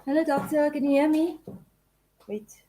Hello, doctor. Can you hear me? Wait.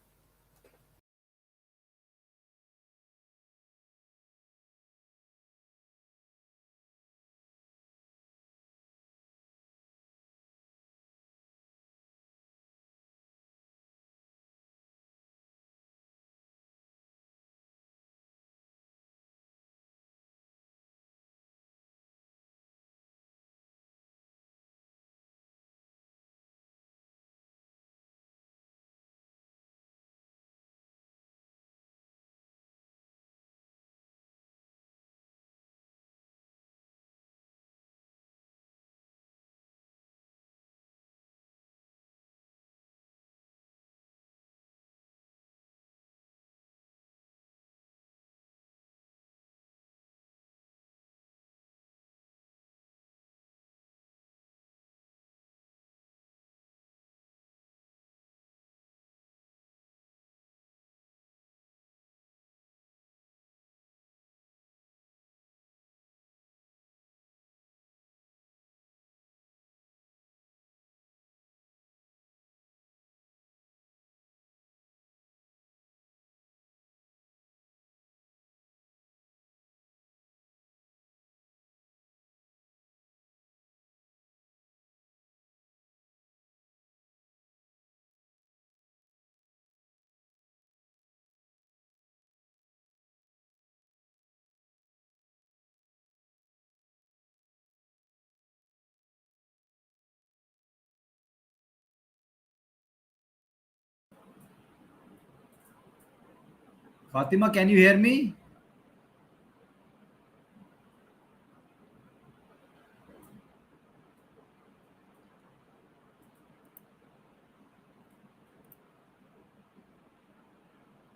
Fatima, can you hear me?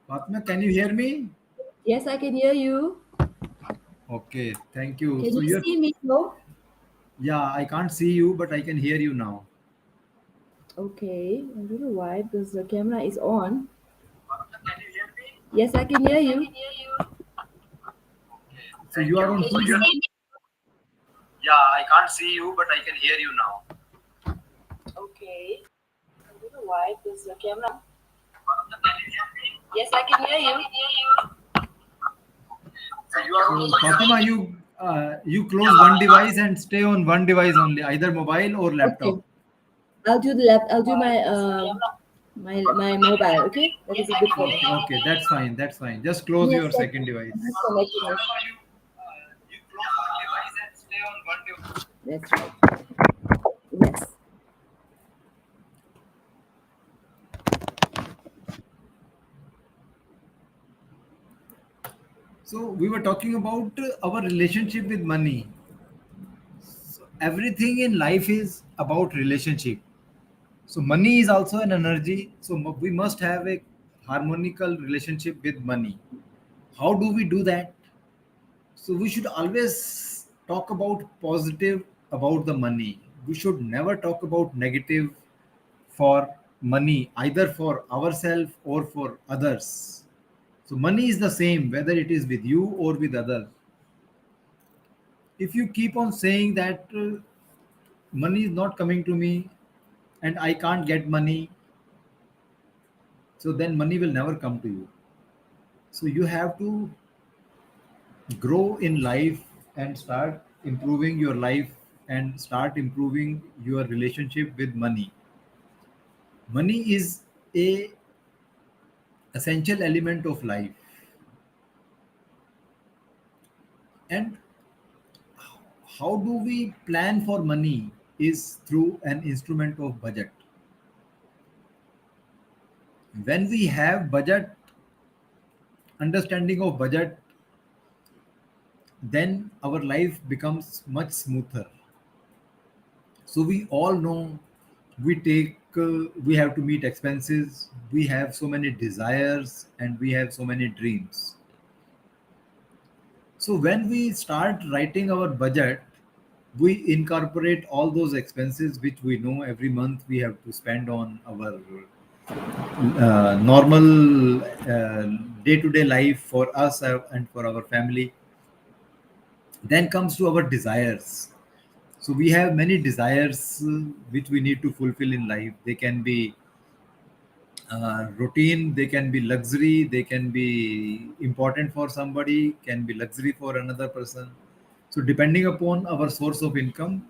Fatima, can you hear me? Yes, I can hear you. Okay, thank you. Can So you you're, see me? No. yeah, I can't see you, but I can hear you now. Okay. I don't know why because the camera is on. Yes, I can hear you. So you are on Can you 2G. see me? Yeah, I can't see you, but I can hear you now. Okay. I don't know why because the camera. Yes, I can hear you. So you are on. So Fatima, you close one device and stay on one device only, either mobile or laptop. Okay. I'll do the lap. I'll do my mobile. Okay, that is good for me. Okay, okay, that's fine. That's fine. Just close Yes, your second device. I'm connecting it. You close one device and stay on one device. That's right. Yes. So we were talking about our relationship with money. So everything in life is about relationship. So money is also an energy. So we must have a harmonical relationship with money. How do we do that? So we should always talk about positive about the money. We should never talk about negative for money, either for ourselves or for others. So money is the same whether it is with you or with others. If you keep on saying that money is not coming to me and I can't get money, so then money will never come to you. So you have to grow in life and start improving your life and start improving your relationship with money. Money is a essential element of life, and how do we plan for money is through an instrument of budget. When we have budget, understanding of budget, then our life becomes much smoother. So we all know we have to meet expenses, we have so many desires, and we have so many dreams. So when we start writing our budget, we incorporate all those expenses which we know every month we have to spend on our normal day-to-day life for us and for our family. Then comes to our desires. So we have many desires which we need to fulfill in life. They can be routine, they can be luxury, they can be important for somebody, can be luxury for another person. So depending upon our source of income,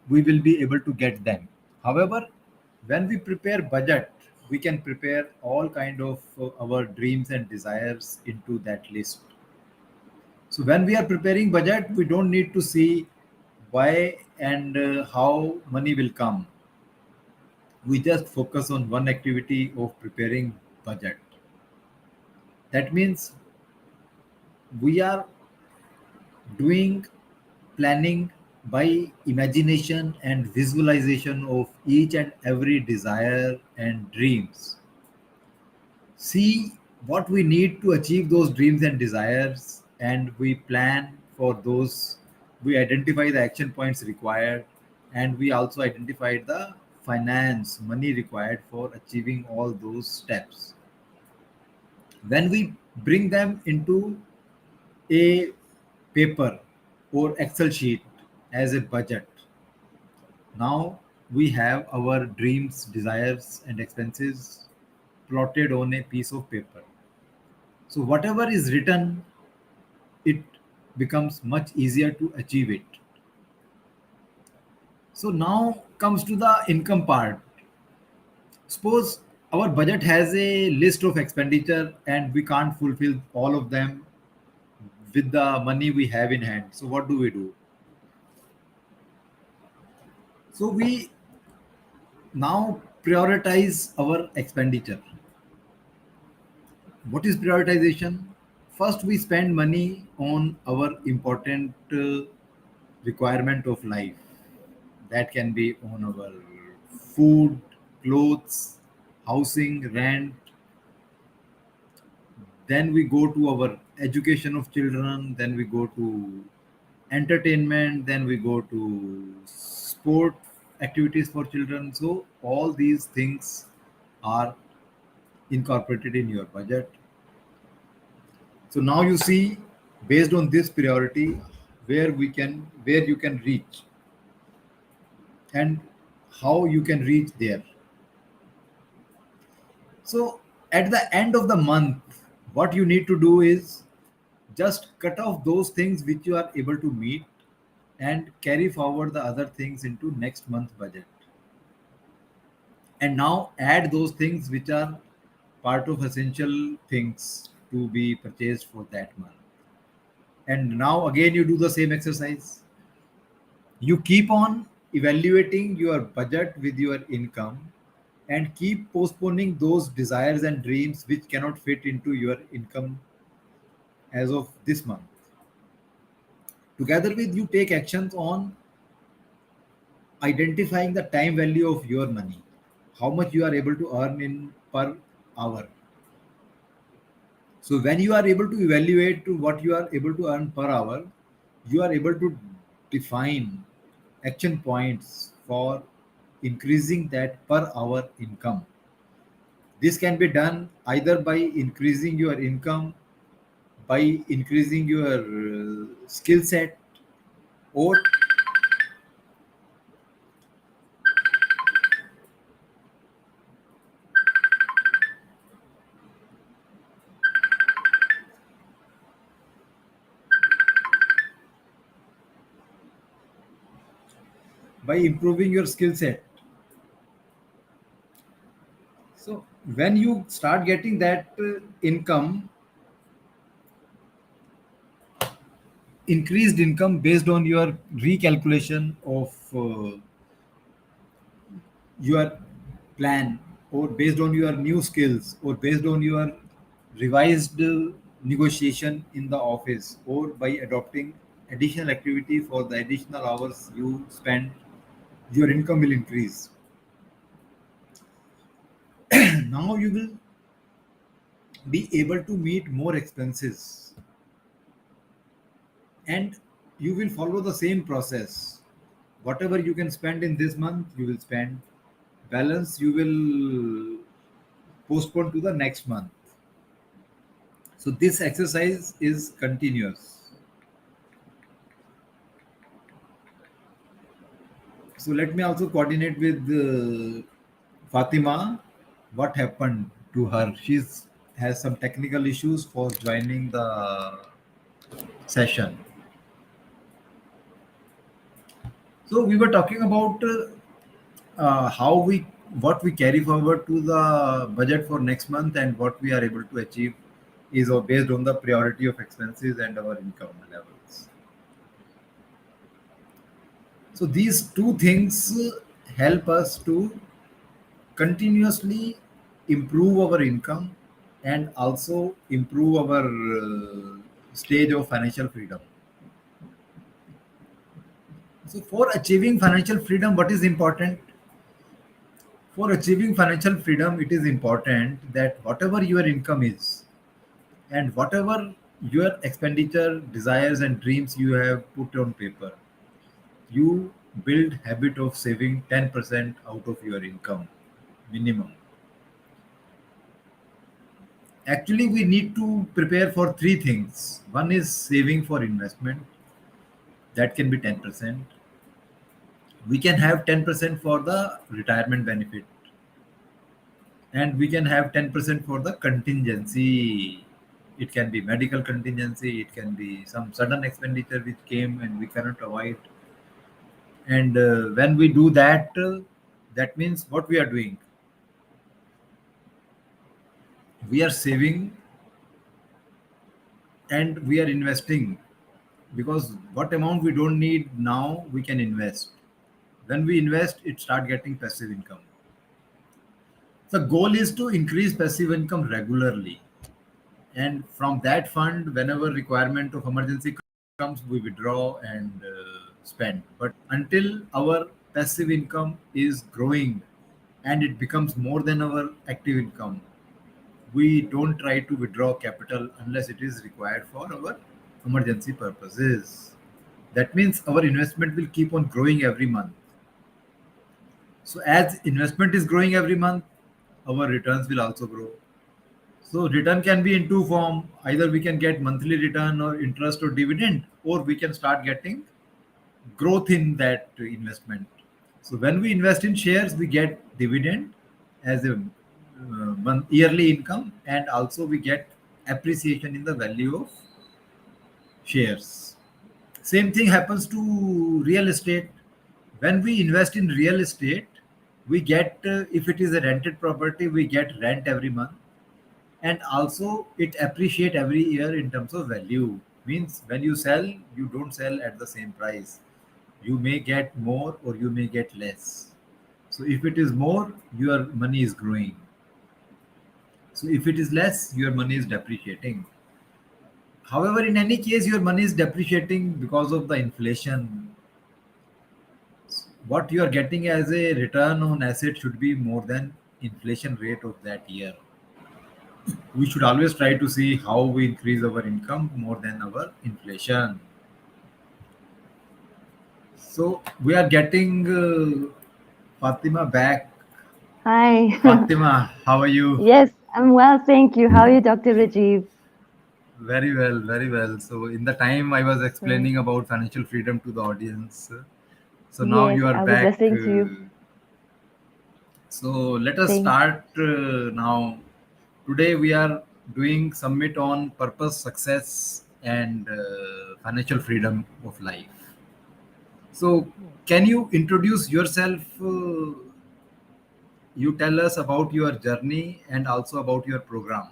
we will be able to get them. However, when we prepare budget, we can prepare all kind of our dreams and desires into that list. So when we are preparing budget, we don't need to see why and how money will come. We just focus on one activity of preparing budget. That means we are doing planning by imagination and visualization of each and every desire and dreams. See what we need to achieve those dreams and desires, and we plan for those. We identify the action points required, and we also identify the finance money required for achieving all those steps. When we bring them into a paper or Excel sheet as a budget, now we have our dreams, desires, and expenses plotted on a piece of paper. So, whatever is written, it becomes much easier to achieve it. So, now comes to the income part. Suppose our budget has a list of expenditure and we can't fulfill all of them with the money we have in hand. So, what do we do? So, we now prioritize our expenditure. What is prioritization? First, we spend money on our important requirement of life. That can be on our food, clothes, housing, rent. Then we go to our education of children. Then we go to entertainment. Then we go to sport activities for children. So all these things are incorporated in your budget. So now you see, based on this priority, where you can reach and how you can reach there. So at the end of the month, what you need to do is just cut off those things which you are able to meet and carry forward the other things into next month budget. And now add those things which are part of essential things to be purchased for that month. And now again you do the same exercise. You keep on evaluating your budget with your income and keep postponing those desires and dreams which cannot fit into your income as of this month. Together with you take actions on identifying the time value of your money, how much you are able to earn in per hour. So when you are able to evaluate to what you are able to earn per hour, you are able to define action points for increasing that per hour income. This can be done either by increasing your income, by increasing your skill set, or by improving your skill set. So when you start getting that income, increased income based on your recalculation of your plan, or based on your new skills, or based on your revised negotiation in the office, or by adopting additional activity for the additional hours you spend, your income will increase. Now you will be able to meet more expenses, and you will follow the same process. Whatever you can spend in this month you will spend, balance you will postpone to the next month. So this exercise is continuous. So let me also coordinate with Fatima. What happened to her? She's has some technical issues for joining the session. So we were talking about how we what we carry forward to the budget for next month and what we are able to achieve is based on the priority of expenses and our income levels. So these two things help us to continuously improve our income and also improve our stage of financial freedom. So for achieving financial freedom, what is important? For achieving financial freedom, it is important that whatever your income is and whatever your expenditure, desires, and dreams you have put on paper, you build habit of saving 10% out of your income minimum. Actually, we need to prepare for three things. One is saving for investment, that can be 10%. We can have 10% for the retirement benefit, and we can have 10% for the contingency. It can be medical contingency, it can be some sudden expenditure which came and we cannot avoid. And when we do that, that means what we are doing, we are saving and we are investing, because what amount we don't need now we can invest. When we invest, it start getting passive income. The goal is to increase passive income regularly, and from that fund, whenever requirement of emergency comes, we withdraw and spend. But until our passive income is growing and it becomes more than our active income, we don't try to withdraw capital unless it is required for our emergency purposes. That means our investment will keep on growing every month. So as investment is growing every month, our returns will also grow. So return can be in two form. Either we can get monthly return or interest or dividend, or we can start getting growth in that investment. So when we invest in shares, we get dividend as a yearly income, and also we get appreciation in the value of shares. Same thing happens to real estate. When we invest in real estate, we get, if it is a rented property, we get rent every month, and also it appreciate every year in terms of value. Means when you sell, you don't sell at the same price. You may get more or you may get less. So if it is more, your money is growing. So if it is less, your money is depreciating. However, in any case, your money is depreciating because of the inflation. What you are getting as a return on asset should be more than inflation rate of that year. We should always try to see how we increase our income more than our inflation. So we are getting Fatima back. Hi. Fatima, how are you? Yes, I'm well, thank you. How are you, Dr. Rajiv? Very well, very well. So in the time I was Great. explaining about financial freedom to the audience, so now Yes, you are I was back. listening to you. So let us Thank. start now. Today we are doing summit on purpose, success, and financial freedom of life. So Yes. can you introduce yourself? You tell us about your journey and also about your program.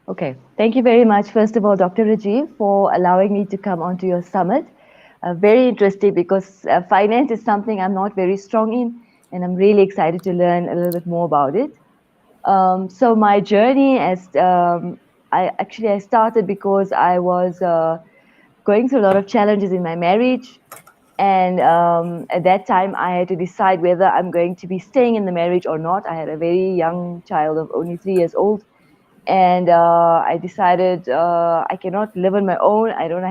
Okay. Thank you very much, first of all, Dr. Rajiv, for allowing me to come onto your summit. Very interesting because finance is something I'm not very strong in, and I'm really excited to learn a little bit more about it. So my journey as I started because I was going through a lot of challenges in my marriage. And at that time, I had to decide whether I'm going to be staying in the marriage or not. I had a very young child of only 3 years old. And I decided I cannot live on my own. I don't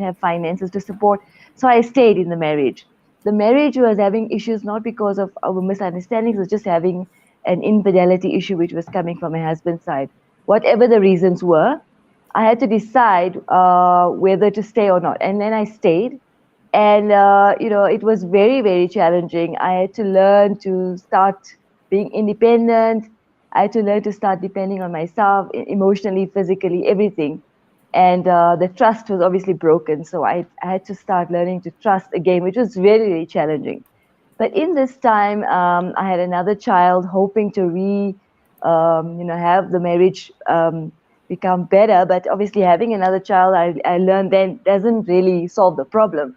have finances to support. So I stayed in the marriage. The marriage was having issues not because of our misunderstandings, it was just having an infidelity issue which was coming from my husband's side. Whatever the reasons were, I had to decide whether to stay or not. And then I stayed. And it was very, very challenging. I had to learn to start being independent. I had to learn to start depending on myself, emotionally, physically, everything. And the trust was obviously broken, so I had to start learning to trust again, which was very, very challenging. But in this time, I had another child, hoping to have the marriage become better. But obviously, having another child, I learned then doesn't really solve the problem.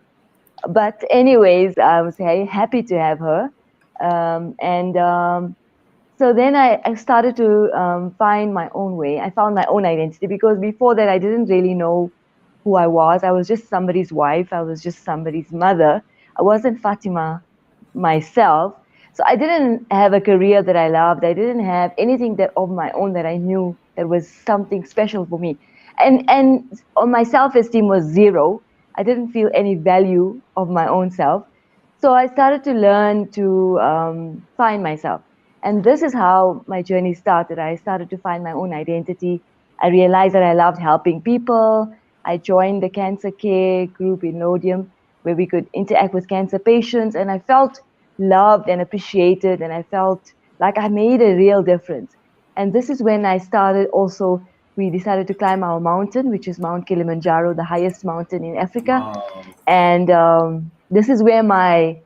But anyways, I was very happy to have her, and so then I started to find my own way. I found my own identity, because before that I didn't really know who I was. I was just somebody's wife. I was just somebody's mother. I wasn't Fatima myself. So I didn't have a career that I loved. I didn't have anything that of my own that I knew that was something special for me. And on my self-esteem was zero. I didn't feel any value of my own self. So I started to learn to find myself. And this is how my journey started. I started to find my own identity. I realized that I loved helping people. I joined the cancer care group in Lodium, where we could interact with cancer patients. And I felt loved and appreciated. And I felt like I made a real difference. And this is when I started also, we decided to climb our mountain, which is Mount Kilimanjaro, the highest mountain in Africa. Wow. And this is where my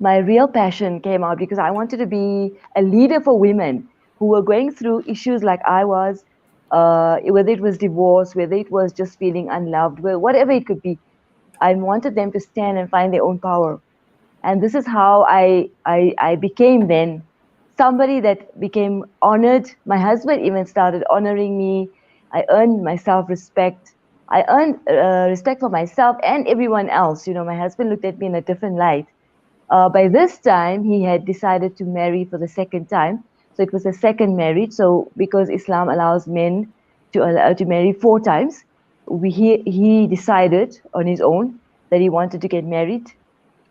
real passion came out, because I wanted to be a leader for women who were going through issues like I was, whether it was divorce, whether it was just feeling unloved, whatever it could be. I wanted them to stand and find their own power. And this is how I became then somebody that became honored. My husband even started honoring me. I earned my self-respect. I earned respect for myself and everyone else. My husband looked at me in a different light. By this time, he had decided to marry for the second time. So it was a second marriage. So because Islam allows men to marry four times, he decided on his own that he wanted to get married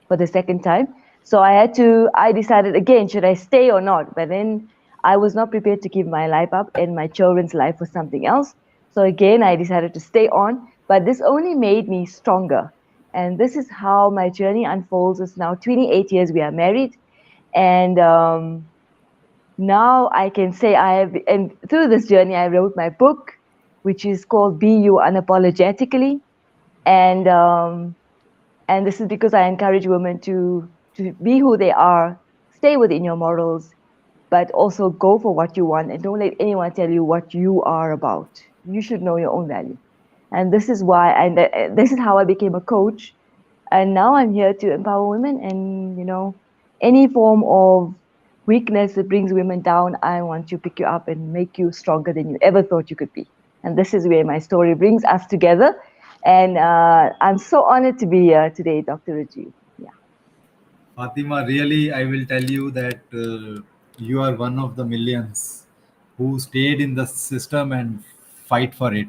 for the second time. So I decided again, should I stay or not? But then I was not prepared to give my life up and my children's life for something else. So again, I decided to stay on. But this only made me stronger. And this is how my journey unfolds. It's now 28 years we are married. And now I can say and through this journey, I wrote my book, which is called Be You Unapologetically. And and this is because I encourage women to be who they are, stay within your morals, but also go for what you want, and don't let anyone tell you what you are about. You should know your own value. And this is why, and this is how I became a coach. And now I'm here to empower women, and any form of weakness that brings women down, I want to pick you up and make you stronger than you ever thought you could be. And this is where my story brings us together. And I'm so honored to be here today, Dr. Rajiv. Yeah. Fatima, really, I will tell you that you are one of the millions who stayed in the system and fight for it,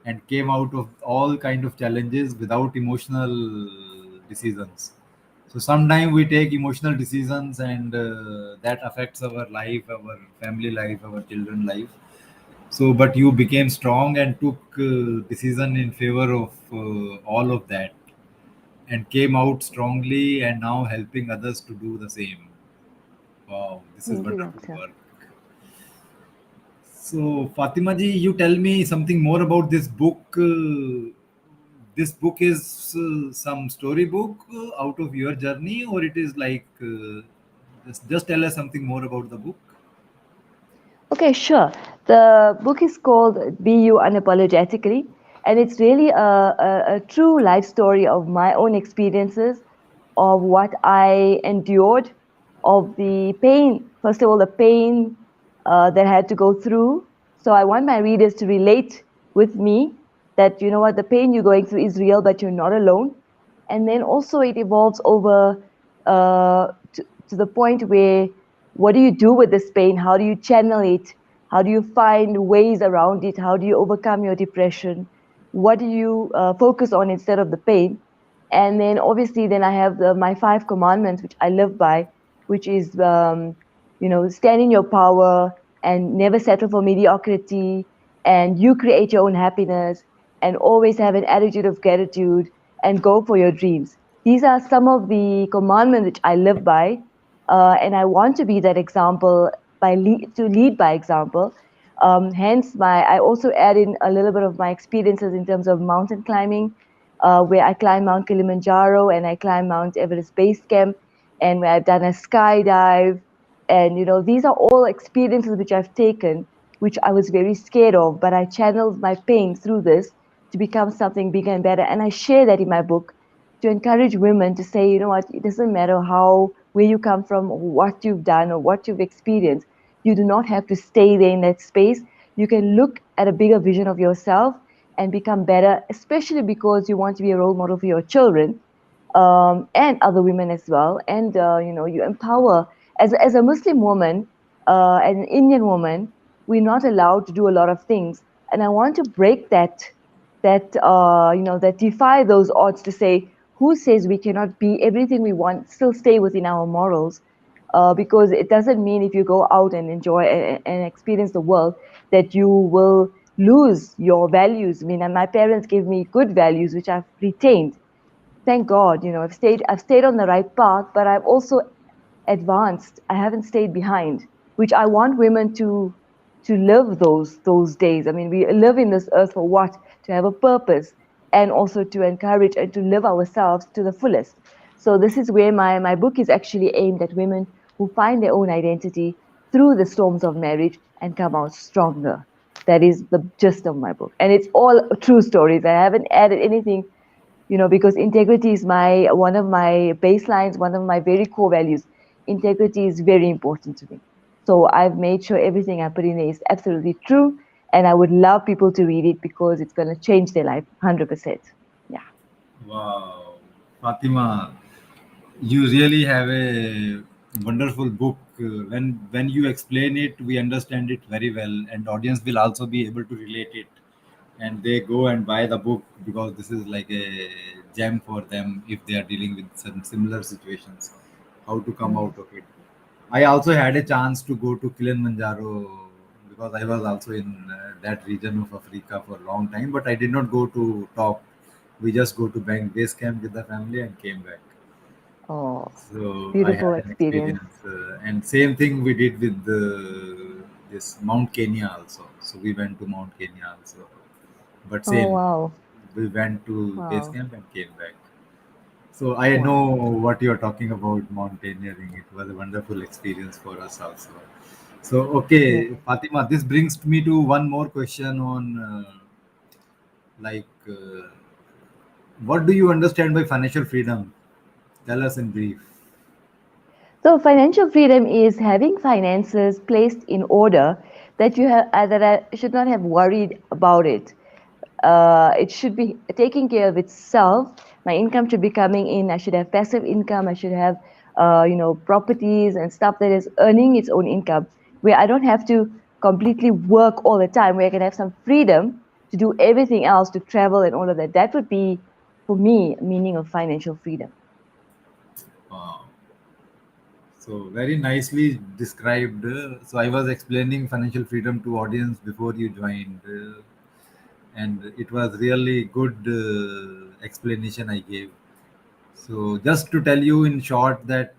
and came out of all kind of challenges without emotional decisions. So sometimes we take emotional decisions, and that affects our life, our family life, our children life. So, but you became strong and took decision in favor of all of that, and came out strongly, and now helping others to do the same. Wow, this is Thank you, wonderful Doctor. work. So, Fatima ji, you tell me something more about this book. This book is some storybook out of your journey, or it is like just tell us something more about the book. Okay, sure. The book is called Be You Unapologetically, and it's really a true life story of my own experiences, of what I endured, of the pain, first of all, the pain that I had to go through. So I want my readers to relate with me that, what, the pain you're going through is real, but you're not alone. And then also it evolves over to the point where, what do you do with this pain? How do you channel it? How do you find ways around it? How do you overcome your depression? What do you focus on instead of the pain? And then obviously, then I have my 5 commandments, which I live by, which is, stand in your power and never settle for mediocrity, and you create your own happiness, and always have an attitude of gratitude, and go for your dreams. These are some of the commandments which I live by, and I want to be that example to lead by example. Hence, I also add in a little bit of my experiences in terms of mountain climbing, where I climb Mount Kilimanjaro and I climb Mount Everest Base Camp, and where I've done a skydive. And these are all experiences which I've taken, which I was very scared of, but I channeled my pain through this to become something bigger and better. And I share that in my book to encourage women to say, you know what, it doesn't matter where you come from, or what you've done, or what you've experienced. You do not have to stay there in that space. You can look at a bigger vision of yourself and become better, especially because you want to be a role model for your children, and other women as well. And you empower as a Muslim woman, as an Indian woman. We're not allowed to do a lot of things, and I want to break that defy those odds to say, who says we cannot be everything we want, still stay within our morals, because it doesn't mean if you go out and enjoy and experience the world that you will lose your values. I mean, and my parents gave me good values which I've retained, thank God. I've stayed on the right path, but I've also advanced. I haven't stayed behind, which I want women to live those days. I mean, we live in this earth for what? To have a purpose, and also to encourage and to live ourselves to the fullest. So this is where my book is actually aimed at women who find their own identity through the storms of marriage and come out stronger. That is the gist of my book, and it's all true stories. I haven't added anything, because integrity is my one of my baselines, one of my very core values. Integrity is very important to me. So I've made sure everything I put in there is absolutely true, and I would love people to read it because it's going to change their life 100%. Yeah. Wow, Fatima, you really have a wonderful book. When you explain it, we understand it very well, and audience will also be able to relate it, and they go and buy the book because this is like a gem for them if they are dealing with some similar situations. How to come Mm. out of it. I also had a chance to go to Kilimanjaro because I was also in that region of Africa for a long time, but I did not go to top. We just go to bank base camp with the family and came back. Oh, So I beautiful had an experience. experience, and same thing we did with this Mount Kenya also. So we went to Mount Kenya also, but Oh, same, wow. we went to base Wow. camp and came back. So I know Wow. what you're talking about mountaineering. It was a wonderful experience for us also. So Yeah. okay, Fatima, this brings me to one more question on like what do you understand by financial freedom? Tell us in brief. So financial freedom is having finances placed in order that that I should not have worried about it. It should be taking care of itself. My income should be coming in. I should have passive income. I should have, properties and stuff that is earning its own income, where I don't have to completely work all the time, where I can have some freedom to do everything else, to travel and all of that. That would be, for me, meaning of financial freedom. Wow. So very nicely described. So I was explaining financial freedom to audience before you joined, and it was really good explanation I gave. So just to tell you in short that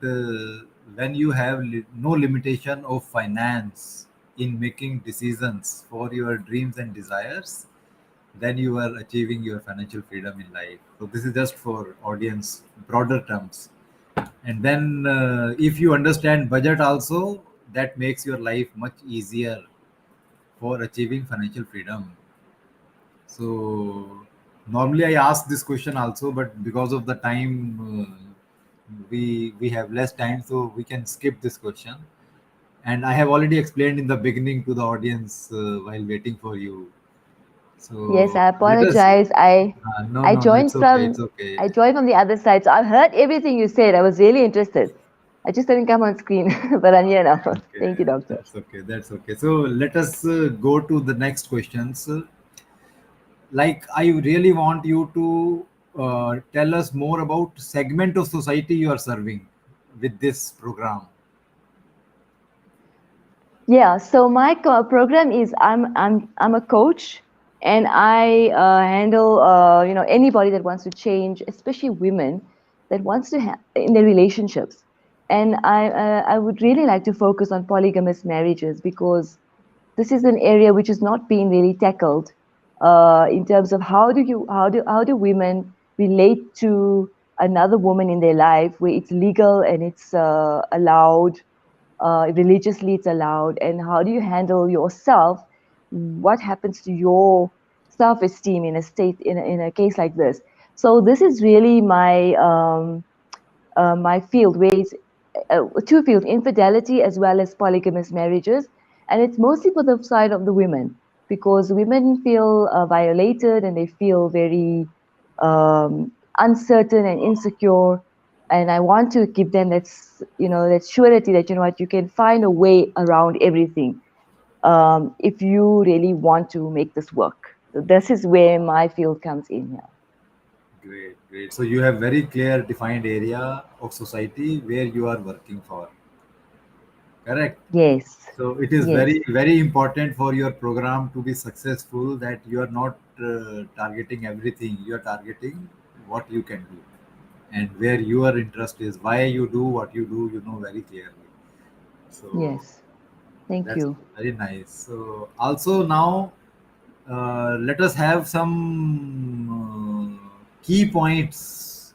when you have no limitation of finance in making decisions for your dreams and desires, then you are achieving your financial freedom in life. So this is just for audience broader terms. And then if you understand budget also, that makes your life much easier for achieving financial freedom. So normally I ask this question also, but because of the time, we have less time, so we can skip this question. And I have already explained in the beginning to the audience while waiting for you. Yes, So I let us. apologize. No, I no, no. joined It's okay. from It's okay. I joined from the other side, so I've heard everything you said. I was really interested. I just didn't come on screen, but I'm here now. Thank you, Okay, doctor. that's okay. That's okay. So let us go to the next questions. Like I really want you to tell us more about segment of society you are serving with this program. Yeah, so my program is I'm a coach, and I handle anybody that wants to change, especially women that wants to have in their relationships. And I would really like to focus on polygamous marriages because this is an area which is not being really tackled in terms of how do women relate to another woman in their life where it's legal and it's allowed, religiously it's allowed, and how do you handle yourself, what happens to your self-esteem in a state in a case like this. So this is really my field, where it's two fields, infidelity as well as polygamous marriages. And it's mostly for the side of the women because women feel violated and they feel very uncertain and insecure. And I want to give them that surety that, what, you can find a way around everything if you really want to make this work. So this is where my field comes in here. Great, great. So you have very clear defined area of society where you are working for. Correct. Yes, So it is yes, very, very important for your program to be successful that you are not targeting everything. You are targeting what you can do and where your interest is, why you do what you do, very clearly. So yes. Thank that's you. very nice. So also now let us have some key points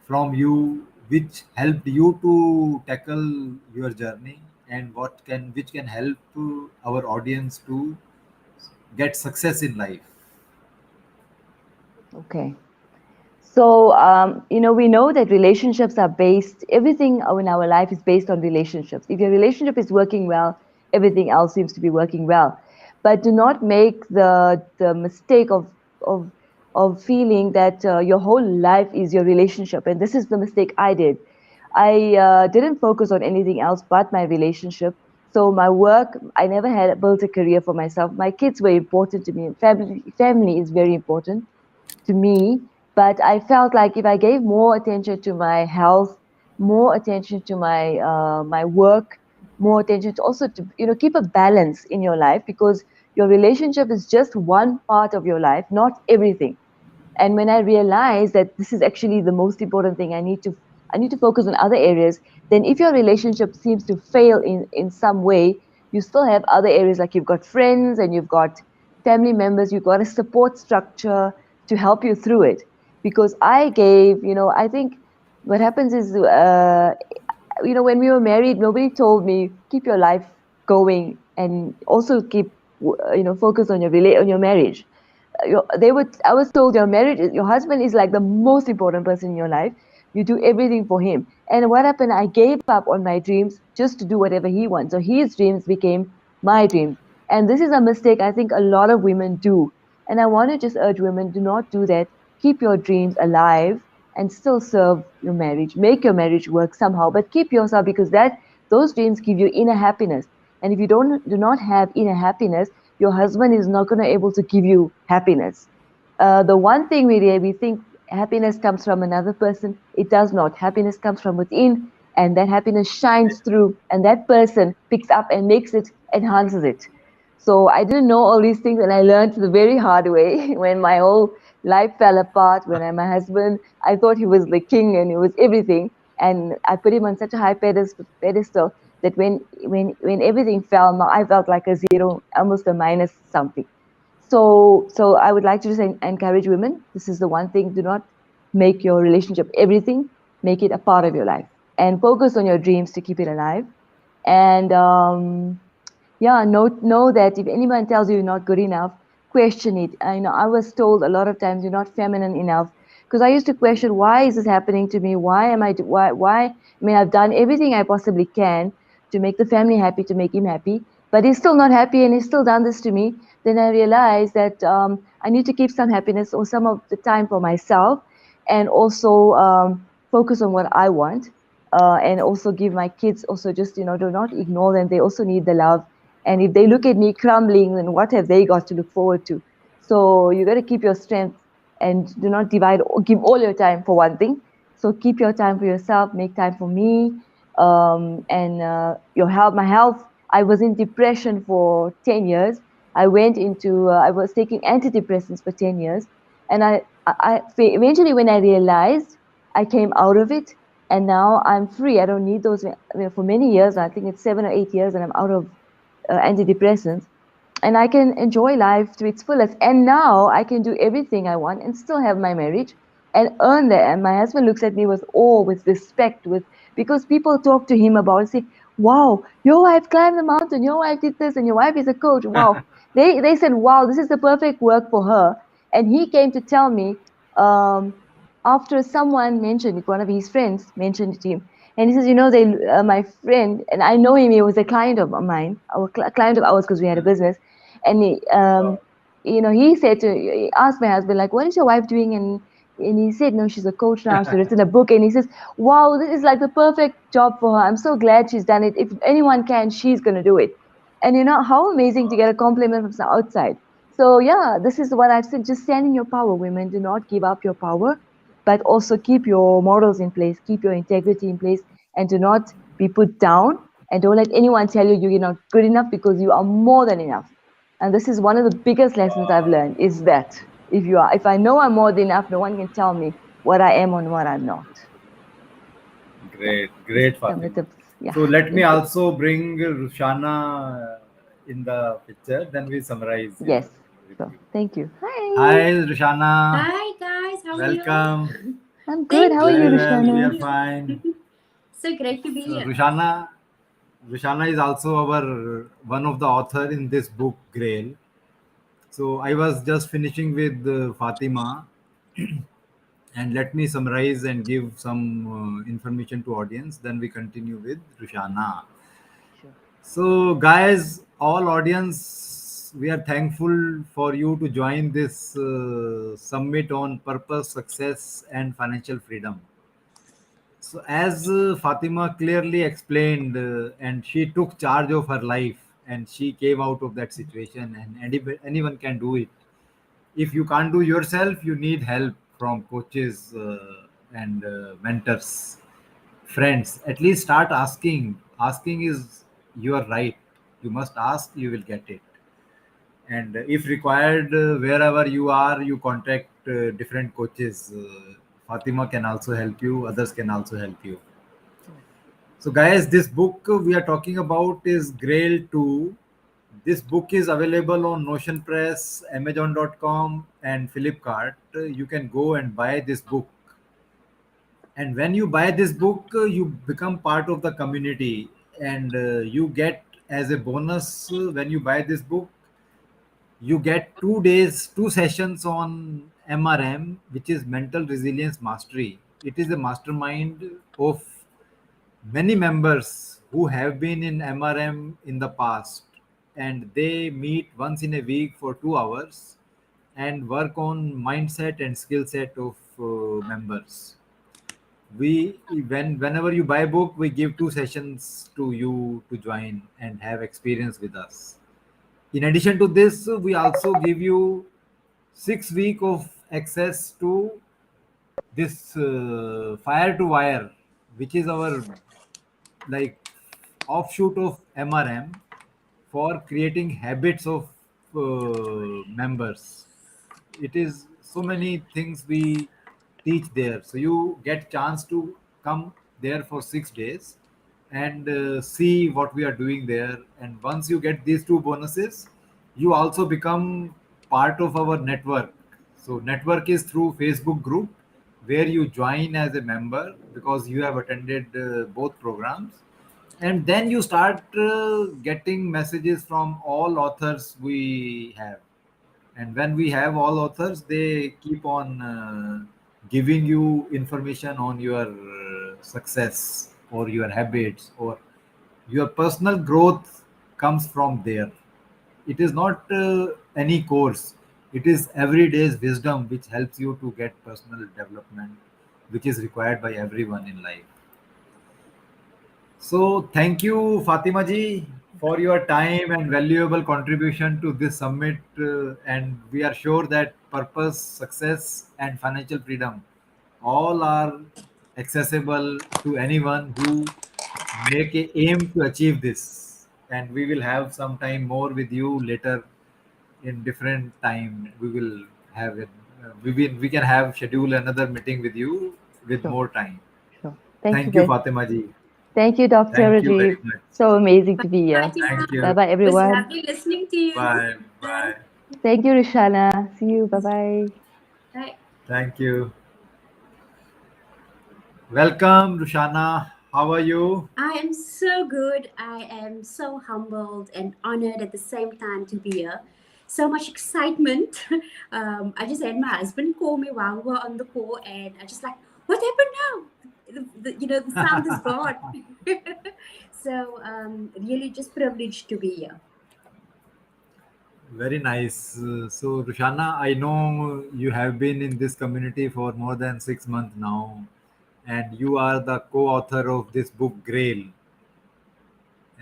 from you which helped you to tackle your journey and which can help our audience to get success in life. Okay. So, we know that relationships are based, everything in our life is based on relationships. If your relationship is working well, everything else seems to be working well. But do not make the mistake of, of feeling that your whole life is your relationship. And this is the mistake I did. I didn't focus on anything else but my relationship. So my work, I never had built a career for myself. My kids were important to me. Family is very important to me. But I felt like if I gave more attention to my health, more attention to my work, more attention to also to keep a balance in your life, because your relationship is just one part of your life, not everything. And when I realized that this is actually the most important thing, I need to focus on other areas. Then if your relationship seems to fail in some way, you still have other areas, like you've got friends and you've got family members, you've got a support structure to help you through it. Because I think what happens is, when we were married, nobody told me keep your life going and also keep focus on your marriage. I was told your husband is like the most important person in your life. You do everything for him. And what happened, I gave up on my dreams just to do whatever he wants. So his dreams became my dreams. And this is a mistake I think a lot of women do. And I want to just urge women, do not do that. Keep your dreams alive and still serve your marriage. Make your marriage work somehow, but keep yourself, because those dreams give you inner happiness. And if you do not have inner happiness, your husband is not going to able to give you happiness. The one thing we think happiness comes from another person, it does not. Happiness comes from within, and that happiness shines through, and that person picks up and makes it, enhances it. So I didn't know all these things, and I learned the very hard way when my whole life fell apart. My husband, I thought he was the king and he was everything, and I put him on such a high pedestal that when everything fell, I felt like a zero, almost a minus something. So I would like to just encourage women. This is the one thing: do not make your relationship everything. Make it a part of your life, and focus on your dreams to keep it alive. And yeah, know that if anyone tells you you're not good enough, question it. I was told a lot of times you're not feminine enough, because I used to question, why is this happening to me? Why am I why? I mean, I've done everything I possibly can to make the family happy, to make him happy, but he's still not happy, and he's still done this to me. Then I realized that I need to keep some happiness or some of the time for myself, and also focus on what I want. And also give my kids, also just do not ignore them. They also need the love, and if they look at me crumbling, then what have they got to look forward to? So you got to keep your strength, and do not divide or give all your time for one thing. So keep your time for yourself, make time for me, and your health. My health. I was in depression for 10 years. I was taking antidepressants for 10 years, and eventually when I realized, I came out of it, and now I'm free. I don't need those. For many years, I think it's 7 or 8 years, and I'm out of antidepressants, and I can enjoy life to its fullest. And now I can do everything I want and still have my marriage and earn that. And my husband looks at me with awe, with respect, with because people talk to him about it, say, "Wow, your wife climbed the mountain. Your wife did this, and your wife is a coach." Wow, they said, "Wow, this is the perfect work for her." And he came to tell me after someone mentioned it, one of his friends mentioned it to him, and he says, my friend, and I know him, he was a client of mine, a client of ours because we had a business. And he said he asked my husband, like, what is your wife doing? And he said, no, she's a coach now. She's written a book. And he says, wow, this is like the perfect job for her. I'm so glad she's done it. If anyone can, she's going to do it. And how amazing to get a compliment from some outside. So yeah, this is what I've said. Just stand in your power, women. Do not give up your power, but also keep your morals in place, keep your integrity in place, and do not be put down. And don't let anyone tell you you're not good enough, because you are more than enough. And this is one of the biggest lessons I've learned, is that if I know I'm more than enough, no one can tell me what I am and what I'm not. Yeah, Great, just great, some Fatima. little, yeah. So let me Thank you. also bring Rushana in the picture. Then we summarize your Yes. So review. thank you. Hi. Hi, Rushana. Hi guys, how are you? Welcome. I'm good. Thank How are you, Very well. We Rushana? are you. fine. So great to be So here. Rushana is also our one of the author in this book, Grail. So I was just finishing with Fatima, and let me summarize and give some information to audience. Then we continue with Rushana. Sure. So, guys, all audience, we are thankful for you to join this summit on purpose, success, and financial freedom. So, as Fatima clearly explained, and she took charge of her life and she came out of that situation, and anyone can do it. If you can't do yourself, you need help from coaches and mentors, friends. At least start asking. Asking is your right. You must ask, you will get it. And if required, wherever you are, you contact different coaches. Fatima can also help you, others can also help you. Yes. So, guys, this book we are talking about is Grail 2. This book is available on Notion Press, Amazon.com, and Flipkart. You can go and buy this book. And when you buy this book, you become part of the community, and you get as a bonus when you buy this book, you get 2 days, 2 sessions on MRM, which is Mental Resilience Mastery. It is a mastermind of many members who have been in MRM in the past, and they meet once in a week for 2 hours and work on mindset and skill set of members. We whenever you buy a book, we give 2 sessions to you to join and have experience with us. In addition to this, we also give you 6 week of access to this fire to wire, which is our like offshoot of MRM for creating habits of members. It is so many things we teach there. So you get chance to come there for 6 days and see what we are doing there. And once you get these two bonuses, you also become part of our network. So network is through Facebook group where you join as a member because you have attended both programs, and then you start getting messages from all authors we have. And when we have all authors, they keep on giving you information on your success or your habits or your personal growth comes from there. It is not any course, it is everyday's wisdom which helps you to get personal development, which is required by everyone in life. So, thank you, Fatima ji, for your time and valuable contribution to this summit. And we are sure that purpose, success, and financial freedom all are accessible to anyone who make a aim to achieve this. And we will have some time more with you later in different time. We will have it. We can have schedule another meeting with you with Sure, more time. sure. Thank you Thank you, very, Fatima ji. thank you, Dr. Thank you very Rajiv. much. So amazing Bye, to be here. Fatima. Thank Bye you. bye, It was everyone. lovely listening to you. Bye. Bye. Thank you, Rushana. See you. Bye bye. Bye. Thank you. Welcome, Rushana. How are you? I am so good. I am so humbled and honored at the same time to be here. So much excitement. I just had my husband call me while we were on the call, and I just like, what happened now? The sound is gone. So really, just privileged to be here. Very nice. So, Rushana, I know you have been in this community for more than 6 months now, and you are the co author of this book, Grail.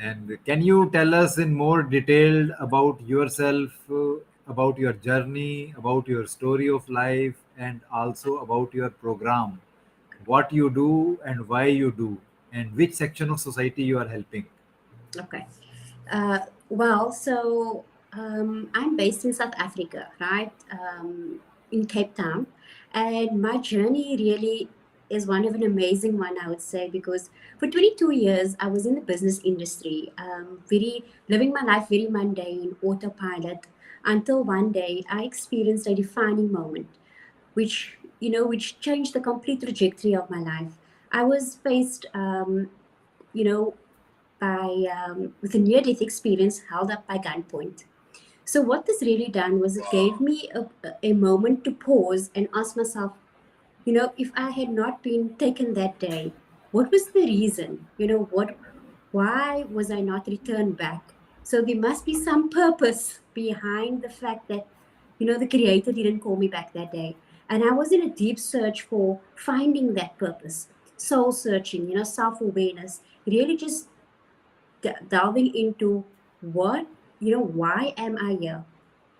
And can you tell us in more detail about yourself, about your journey, about your story of life, and also about your program? What you do and why you do, and which section of society you are helping? Okay. Well, I'm based in South Africa, right? In Cape Town. And my journey really is one of an amazing one, I would say, because for 22 years, I was in the business industry, very living my life very mundane, autopilot, until one day I experienced a defining moment, which changed the complete trajectory of my life. I was faced, you know, by with a near-death experience held up by gunpoint. So what this really done was it gave me a moment to pause and ask myself, if I had not been taken that day, what was the reason? Why was I not returned back? So there must be some purpose behind the fact that, the creator didn't call me back that day. And I was in a deep search for finding that purpose, soul searching, self-awareness, really just delving into why am I here?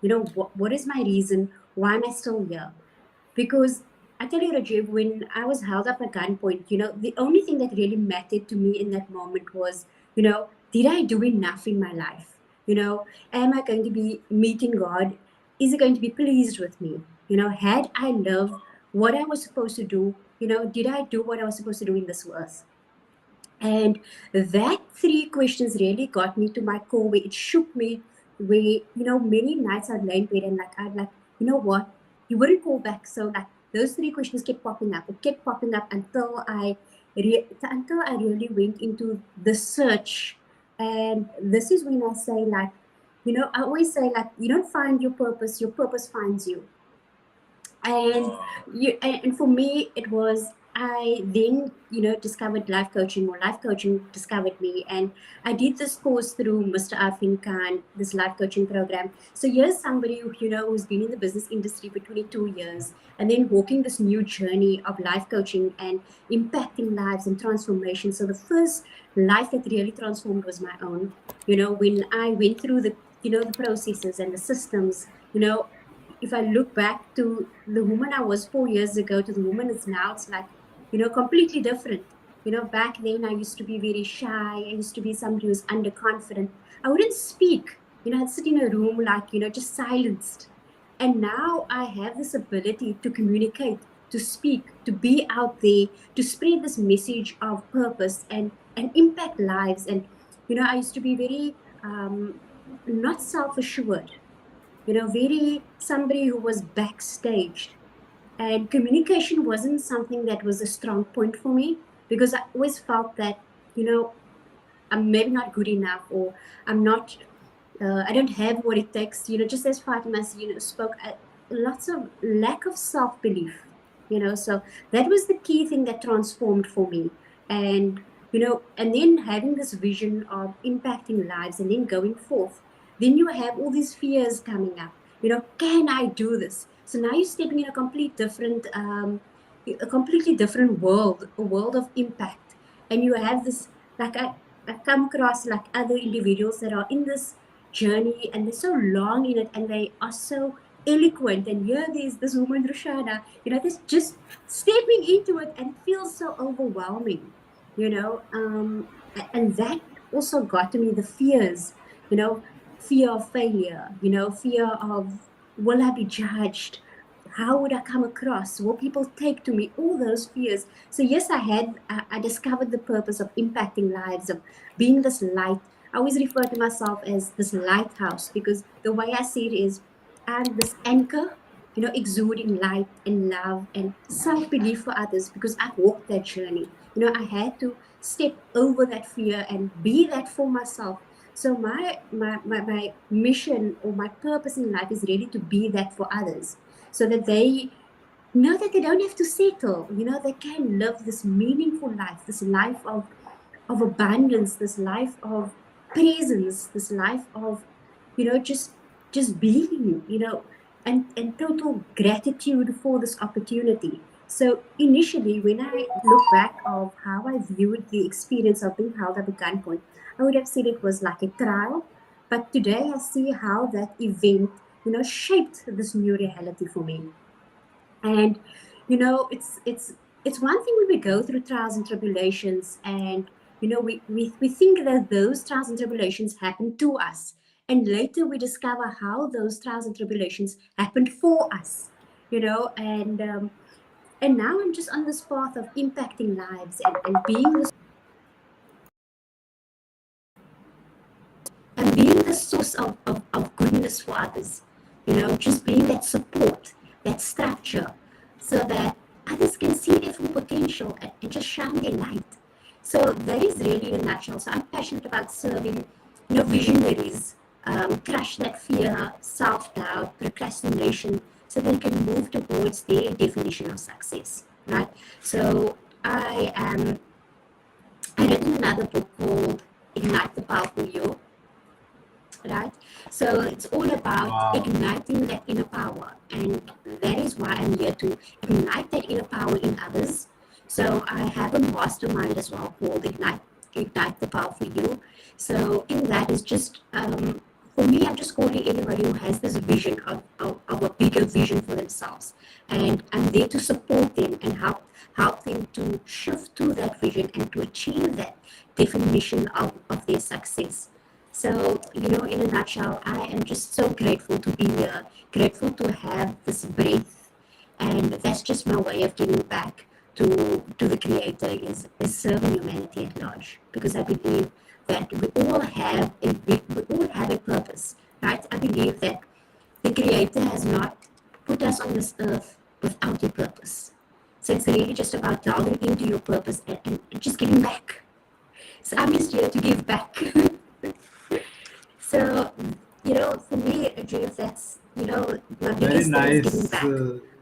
What is my reason? Why am I still here? Because I tell you, Rajiv, when I was held up at gunpoint, the only thing that really mattered to me in that moment was, did I do enough in my life? Am I going to be meeting God? Is he going to be pleased with me? Had I loved what I was supposed to do? Did I do what I was supposed to do in this earth? And that three questions really got me to my core where it shook me, where, many nights I'd lay in bed and I'd like, you know what, you wouldn't call back. So like those three questions kept popping up. It kept popping up until I really went into the search. And this is when I say like, I always say like, you don't find your purpose finds you. And for me it was, I then discovered life coaching, or life coaching discovered me, and I did this course through Mr. Arfin Khan, this life coaching program. So here's somebody who's been in the business industry for 22 years and then walking this new journey of life coaching and impacting lives and transformation. So the first life that really transformed was my own. When I went through the processes and the systems, if I look back to the woman I was 4 years ago to the woman it's now, it's like, completely different. Back then I used to be very shy. I used to be somebody who's underconfident. I wouldn't speak. I'd sit in a room like, just silenced. And now I have this ability to communicate, to speak, to be out there, to spread this message of purpose and impact lives. And, I used to be very not self-assured, very somebody who was backstage. And communication wasn't something that was a strong point for me because I always felt that, I'm maybe not good enough, or I'm not, I don't have what it takes, just as Fatima, spoke, lots of lack of self belief, so that was the key thing that transformed for me. And, and then having this vision of impacting lives and then going forth, then you have all these fears coming up, can I do this? So now you're stepping in a completely different world, a world of impact. And you have this, like I come across like other individuals that are in this journey and they're so long in it and they are so eloquent. And here there's this woman, Rushana, that's just stepping into it and it feels so overwhelming, and that also got to me the fears, fear of failure, fear of will I be judged? how would I come across? What people take to me? All those fears. So yes, I discovered the purpose of impacting lives, of being this light. I always refer to myself as this lighthouse because the way I see it is I'm this anchor, exuding light and love and self belief for others because I've walked that journey. I had to step over that fear and be that for myself. So my mission or my purpose in life is really to be that for others so that they know that they don't have to settle. They can live this meaningful life, this life of abundance, this life of presence, this life of, just being, and total gratitude for this opportunity. So initially, when I look back of how I viewed the experience of being held at a gunpoint, I would have said it was like a trial. But today I see how that event, shaped this new reality for me. And it's one thing when we go through trials and tribulations, and we think that those trials and tribulations happen to us, and later we discover how those trials and tribulations happened for us. And now I'm just on this path of impacting lives and being the source of goodness for others. Just being that support, that structure, so that others can see their full potential and just shine their light. So that is really in a nutshell. So I'm passionate about serving, visionaries, crush that fear, self-doubt, procrastination, so they can move towards their definition of success, right? So I read another book called Ignite the Powerful You, right? So it's all about Wow. igniting that inner power, and that is why I'm here to ignite that inner power in others. So I have a mastermind as well called Ignite the Power for You. So in that is just for me, I'm just calling anybody who has this vision of a bigger vision for themselves, and I'm there to support them and help them to shift to that vision and to achieve that definition of their success. So, in a nutshell, I am just so grateful to be here, grateful to have this breath, and that's just my way of giving back to the Creator is serving humanity at large. Because I believe that we all have a purpose, right? I believe that the Creator has not put us on this earth without a purpose. So it's really just about delving into your purpose and just giving back. So I'm just here to give back. So, for me, Rajiv, that's, my Very biggest thing is giving nice. back.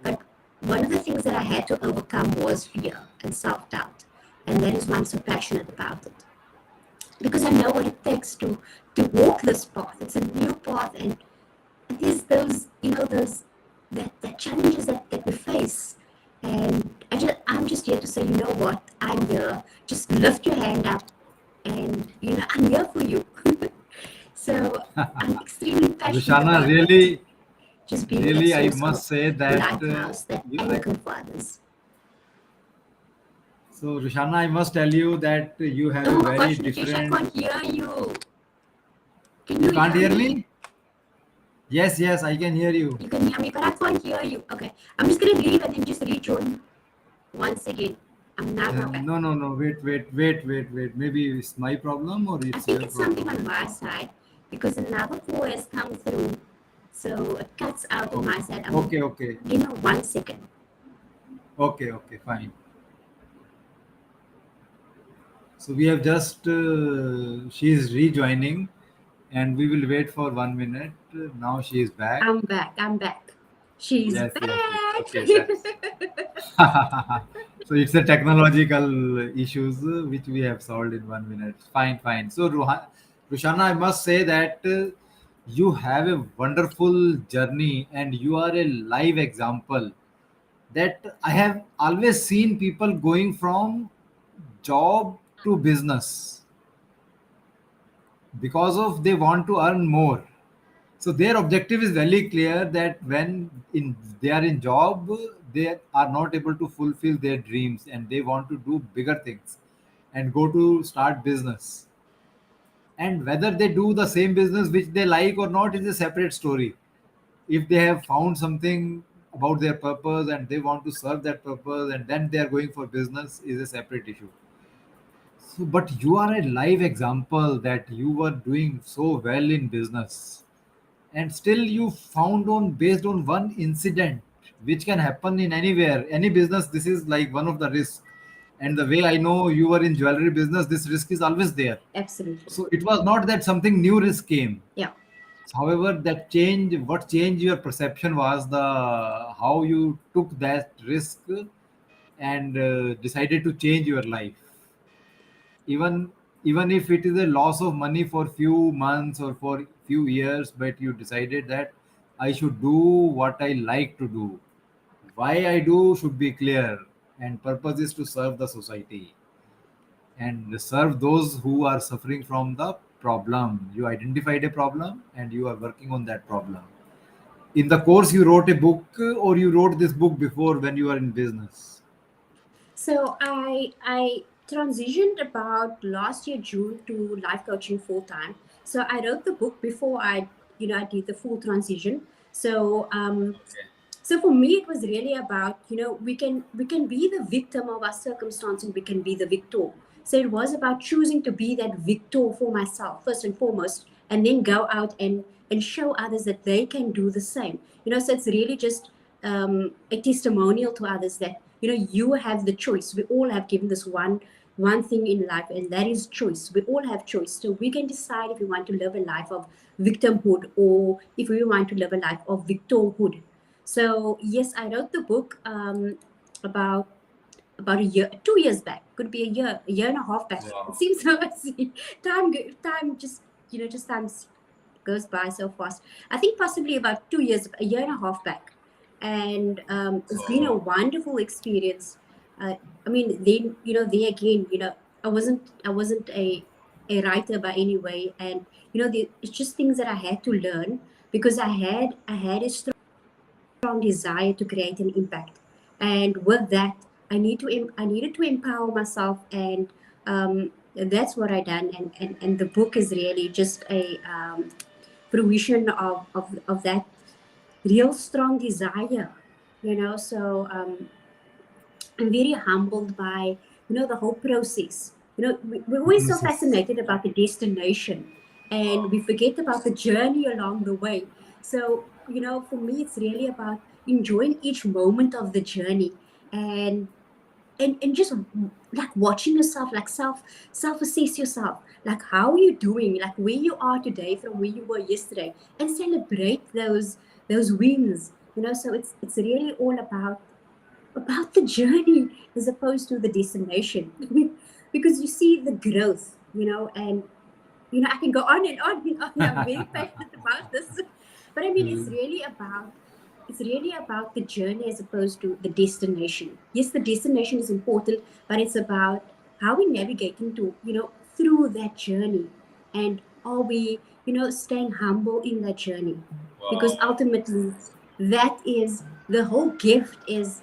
But one of the things that I had to overcome was fear and self doubt. And that is why I'm so passionate about it. Because I know what it takes to walk this path. It's a new path, and there's those, that challenges that we face. And I'm just here to say, you know what, I'm here. Just lift your hand up, and I'm here for you. So I'm extremely passionate Rushana, about that. really, Just being that really, I source of must say that lighthouse, that you, I, anchor for others. so Rushana, I must tell you that you have a Oh my very gosh, Nikesh, I different. can't hear you. Can you You can't hear hear me? me? Yes, yes, I can hear you. You can hear me, but I can't hear you. Okay, I'm just gonna leave and then just rejoin once again. I'm now back. No, no, no. Wait, wait, wait, wait, wait. Maybe it's my problem or I it's think your it's something problem. on my side because another call has come through, so it cuts out on Oh, my side. okay, okay, 1 second. okay, okay, fine. So we have just, she is rejoining and we will wait for 1 minute. Now she is back. I'm back. I'm back. She's Yes, yes, yes. back. Okay, that's. So it's a technological issues which we have solved in 1 minute. Fine, fine. So Rushana, I must say that you have a wonderful journey and you are a live example that I have always seen people going from job to business because of they want to earn more. So their objective is very clear that when in they are in job, they are not able to fulfill their dreams and they want to do bigger things and go to start business. And whether they do the same business which they like or not is a separate story. If they have found something about their purpose and they want to serve that purpose and then they are going for business is a separate issue. So, but you are a live example that you were doing so well in business and still you found on based on one incident which can happen in anywhere, any business. This is like one of the risks. And the way I know you were in jewelry business, this risk is always there. Absolutely. So it was not that something new risk came. Yeah. However, that change, what changed your perception was the how you took that risk and decided to change your life. Even even if it is a loss of money for few months or for few years, but you decided that I should do what I like to do. Why I do should be clear, and purpose is to serve the society and serve those who are suffering from the problem. You identified a problem and you are working on that problem. In the course, you wrote a book, or you wrote this book before when you were in business? So I transitioned about last year June to life coaching full time. So I wrote the book before I did the full transition. So so for me it was really about, we can be the victim of our circumstance and we can be the victor. So it was about choosing to be that victor for myself first and foremost, and then go out and show others that they can do the same. So it's really just a testimonial to others that you have the choice. We all have given this one thing in life, and that is choice. We all have choice, so we can decide if we want to live a life of victimhood or if we want to live a life of victorhood. So yes, I wrote the book about a year, 2 years back. Could be a year and a half back. It Wow. seems so. Time just time goes by so fast. I think possibly about 2 years, a year and a half back, and it's been a Oh, wonderful experience. I mean, then there again, I wasn't a writer by any way, and it's just things that I had to learn because I had a strong desire to create an impact. And with that, I needed to empower myself, and that's what I done. And the book is really just a fruition of that real strong desire. So I'm very humbled by the whole process. We're always so process. fascinated about the destination, and we forget about the journey along the way. So for me, it's really about enjoying each moment of the journey, and and just like watching yourself, like self assess yourself, like how are you doing, like where you are today from where you were yesterday, and celebrate those wins. So it's really all about the journey as opposed to the destination. Because you see the growth, and I can go on and on and on. I'm very passionate about this. But I mean, it's really about the journey as opposed to the destination. Yes, the destination is important, but it's about how we navigating to, through that journey. And are we, staying humble in that journey? Because Wow. ultimately that is the whole gift is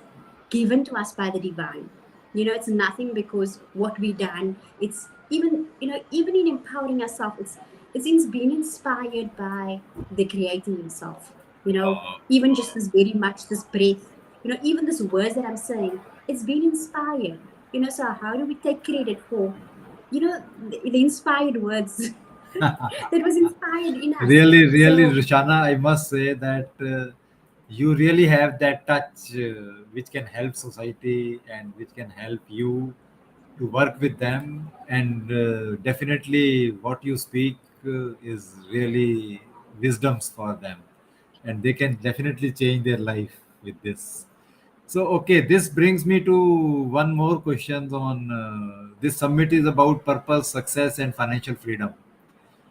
given to us by the divine. It's nothing because what we done. It's even in empowering ourselves, it's being inspired by the creator himself. Wow. Even just this very much this breath, even this words that I'm saying, it's been inspired. So how do we take credit for the inspired words that was inspired in us? Really, really, So Rushana, I must say that you really have that touch which can help society and which can help you to work with them. And definitely, what you speak is really wisdoms for them, and they can definitely change their life with this. So, okay, this brings me to one more question on this summit is about purpose, success, and financial freedom.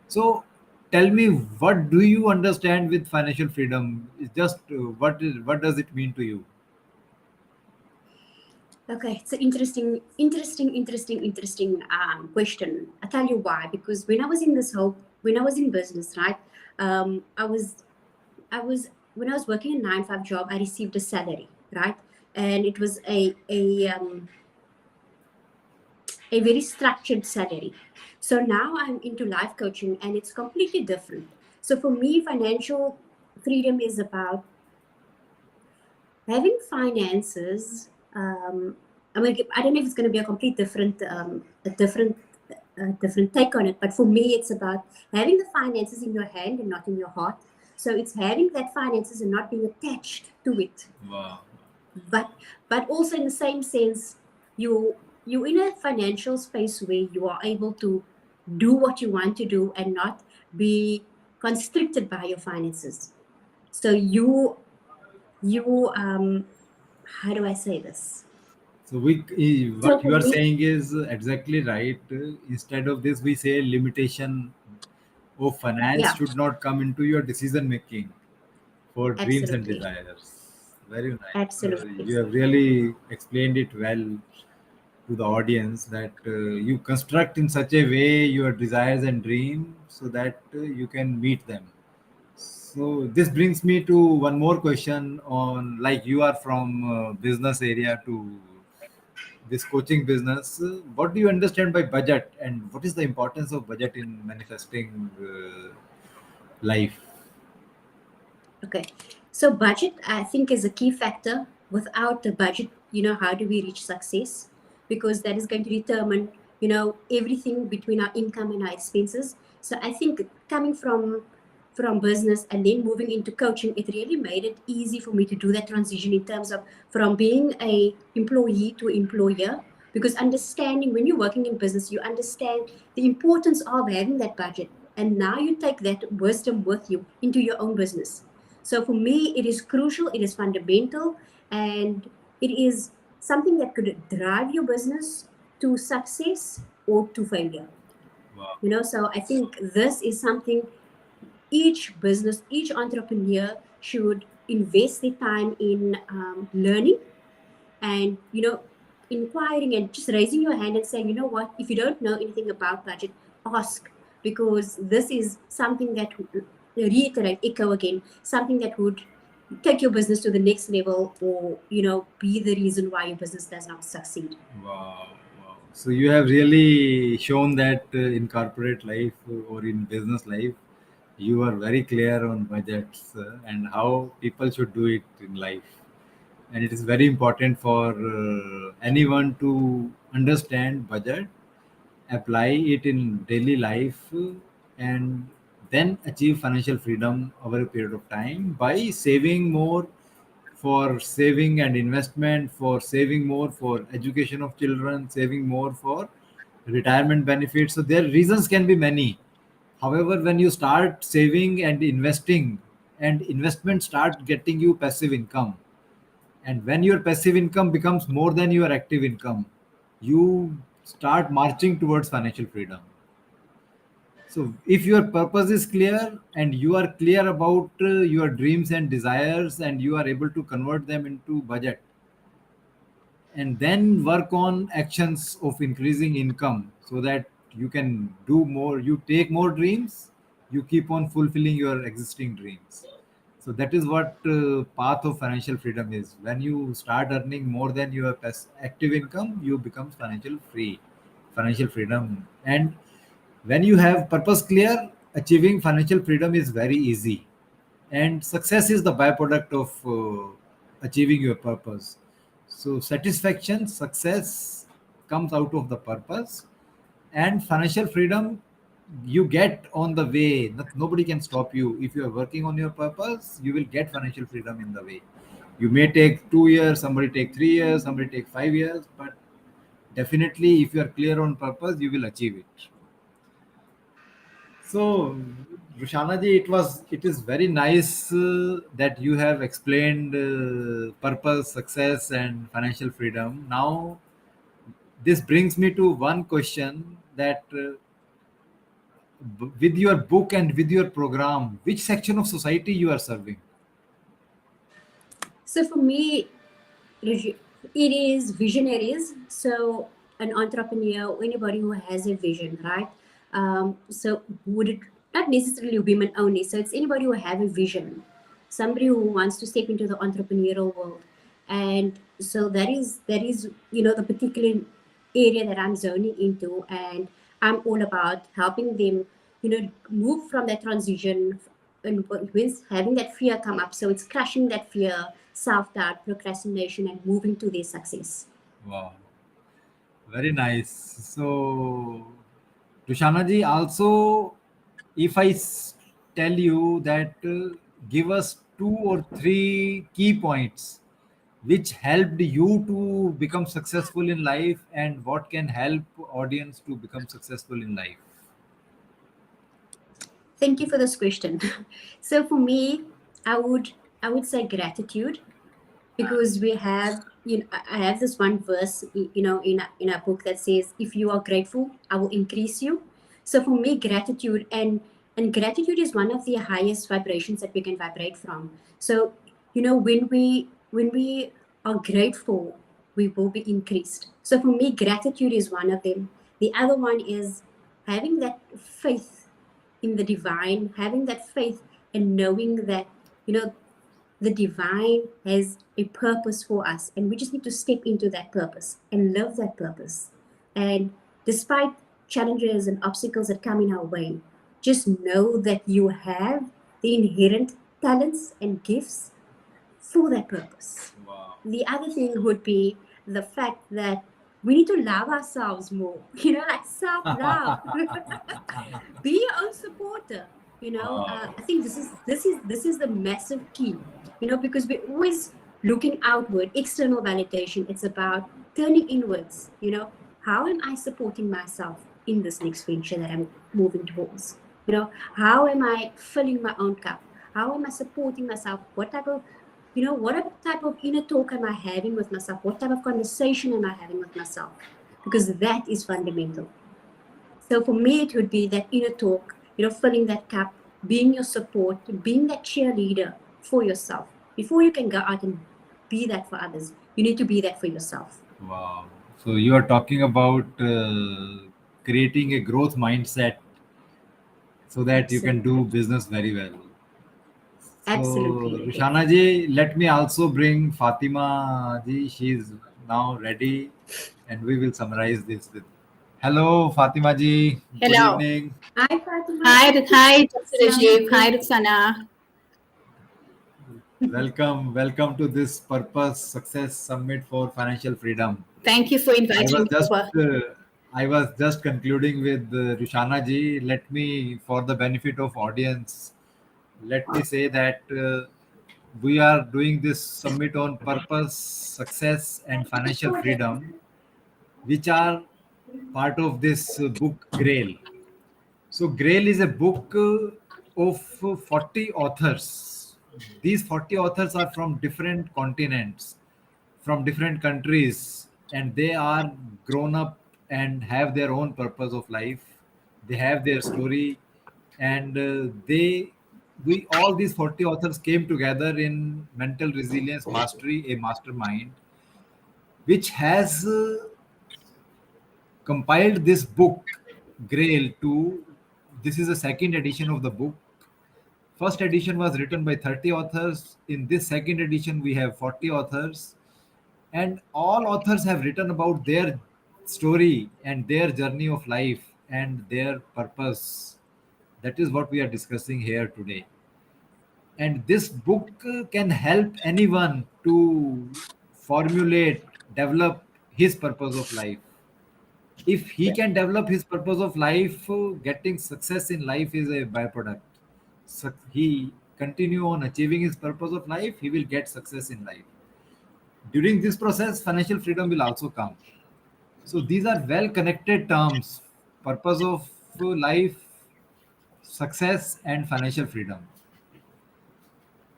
So tell me, what do you understand with financial freedom? It's just what does it mean to you? okay, it's an interesting question. I tell you why. Because when I was in business, right? I was when I was working a 9 to 5 job, I received a salary, right? And it was a very structured salary. So now I'm into life coaching, and it's completely different. So for me, financial freedom is about having finances, I don't know if it's going to be a complete different take on it, but for me, it's about having the finances in your hand and not in your heart. So it's having that finances and not being attached to it. Wow. But also in the same sense, you in a financial space where you are able to do what you want to do and not be constricted by your finances. So you how do I say this? So So what for you are me, saying is exactly right. Instead of this, we say limitation of finance yeah, should not come into your decision making for dreams and absolutely, desires. Very nice. absolutely. You have really explained it well to the audience that you construct in such a way your desires and dreams so that you can meet them. So this brings me to one more question on, like, you are from business area to this coaching business. What do you understand by budget, and what is the importance of budget in manifesting life? Okay. So budget, I think, is a key factor. Without the budget, how do we reach success? Because that is going to determine, everything between our income and our expenses. So I think coming from business and then moving into coaching, it really made it easy for me to do that transition in terms of from being a employee to employer. Because understanding when you're working in business, you understand the importance of having that budget. And now you take that wisdom with you into your own business. So for me, it is crucial, it is fundamental, and it is something that could drive your business to success or to failure. Wow. So I think this is something each business, each entrepreneur should invest their time in learning and inquiring and just raising your hand and saying, what, if you don't know anything about budget, ask, because this is something that reiterate, echo again, something that would take your business to the next level, or be the reason why your business does not succeed. Wow, wow. So you have really shown that in corporate life or in business life, you are very clear on budgets and how people should do it in life. And it is very important for anyone to understand budget, apply it in daily life, and then achieve financial freedom over a period of time by saving more for saving and investment, for saving more for education of children, saving more for retirement benefits. So their reasons can be many. However, when you start saving and investing, and investment start getting you passive income, and when your passive income becomes more than your active income, you start marching towards financial freedom. So if your purpose is clear and you are clear about your dreams and desires, and you are able to convert them into budget, and then work on actions of increasing income so that you can do more, you take more dreams, you keep on fulfilling your existing dreams. So that is what path of financial freedom is. When you start earning more than your active income, you become financial freedom. And when you have purpose clear, achieving financial freedom is very easy, and success is the byproduct of achieving your purpose. So satisfaction, success comes out of the purpose, and financial freedom you get on the way. Nobody can stop you. If you are working on your purpose, you will get financial freedom in the way. You may take 2 years, somebody take 3 years, somebody take 5 years, but definitely if you are clear on purpose, you will achieve it. So, Rushana ji, it is very nice that you have explained purpose, success, and financial freedom. Now, this brings me to one question that with your book and with your program, which section of society you are serving? So for me, it is visionaries. So an entrepreneur, or anybody who has a vision, right? So would it not necessarily women only? So it's anybody who have a vision, somebody who wants to step into the entrepreneurial world, and so that is the particular area that I'm zoning into, and I'm all about helping them, move from that transition and with having that fear come up. So it's crushing that fear, self doubt, procrastination, and moving to their success. Wow, very nice. So, Rushana ji, also, if tell you that give us two or three key points which helped you to become successful in life and what can help audience to become successful in life. Thank you for this question. So for me, I would I would say gratitude, because we have, I have this one verse, in our book that says, if you are grateful, I will increase you. So for me, gratitude, and gratitude is one of the highest vibrations that we can vibrate from. So, when we are grateful, we will be increased. So for me, gratitude is one of them. The other one is having that faith in the divine, having that faith and knowing that, you know the divine has a purpose for us, and we just need to step into that purpose and love that purpose. And despite challenges and obstacles that come in our way, just know that you have the inherent talents and gifts for that purpose. Wow. The other thing would be the fact that we need to love ourselves more, like self love. Be your own supporter. Wow. I think this is the massive key. Because we're always looking outward, external validation. It's about turning inwards. How am I supporting myself in this next venture that I'm moving towards? How am I filling my own cup? How am I supporting myself? What type of inner talk am I having with myself? What type of conversation am I having with myself? Because that is fundamental. So for me, it would be that inner talk, filling that cup, being your support, being that cheerleader for yourself. Before you can go out and be that for others, you need to be that for yourself. Wow. So you are talking about creating a growth mindset so that you can do Absolutely. business very well. So, Absolutely, it is. Rushana ji, let me also bring Fatima ji. She is now ready, and we will summarize this with. Hello, Fatima ji. Good Hello. evening. Hi, Fatima. Hi, Dr. Assalamu Rajiv. Hi, alaikum. Rushana. Welcome to this Purpose Success Summit for Financial Freedom. Thank you for I inviting was me just over. I was just concluding with Rushana ji. Let me, for the benefit of audience, let me say that we are doing this summit on purpose, success, and financial freedom, which are part of this book Grail. So Grail is a book of 40 authors. These 40 authors are from different continents, from different countries, and they are grown up and have their own purpose of life. They have their story, and we all these 40 authors came together in Mental Resilience Mastery, a mastermind, which has compiled this book Grail to. This is the second edition of the book. First edition was written by 30 authors. In this second edition, we have 40 authors, and all authors have written about their story and their journey of life and their purpose. That is what we are discussing here today. And this book can help anyone to formulate, develop his purpose of life. If he can develop his purpose of life, getting success in life is a byproduct. So he continue on achieving his purpose of life, he will get success in life. During this process, financial freedom will also come. So these are well connected terms: purpose of life, success, and financial freedom.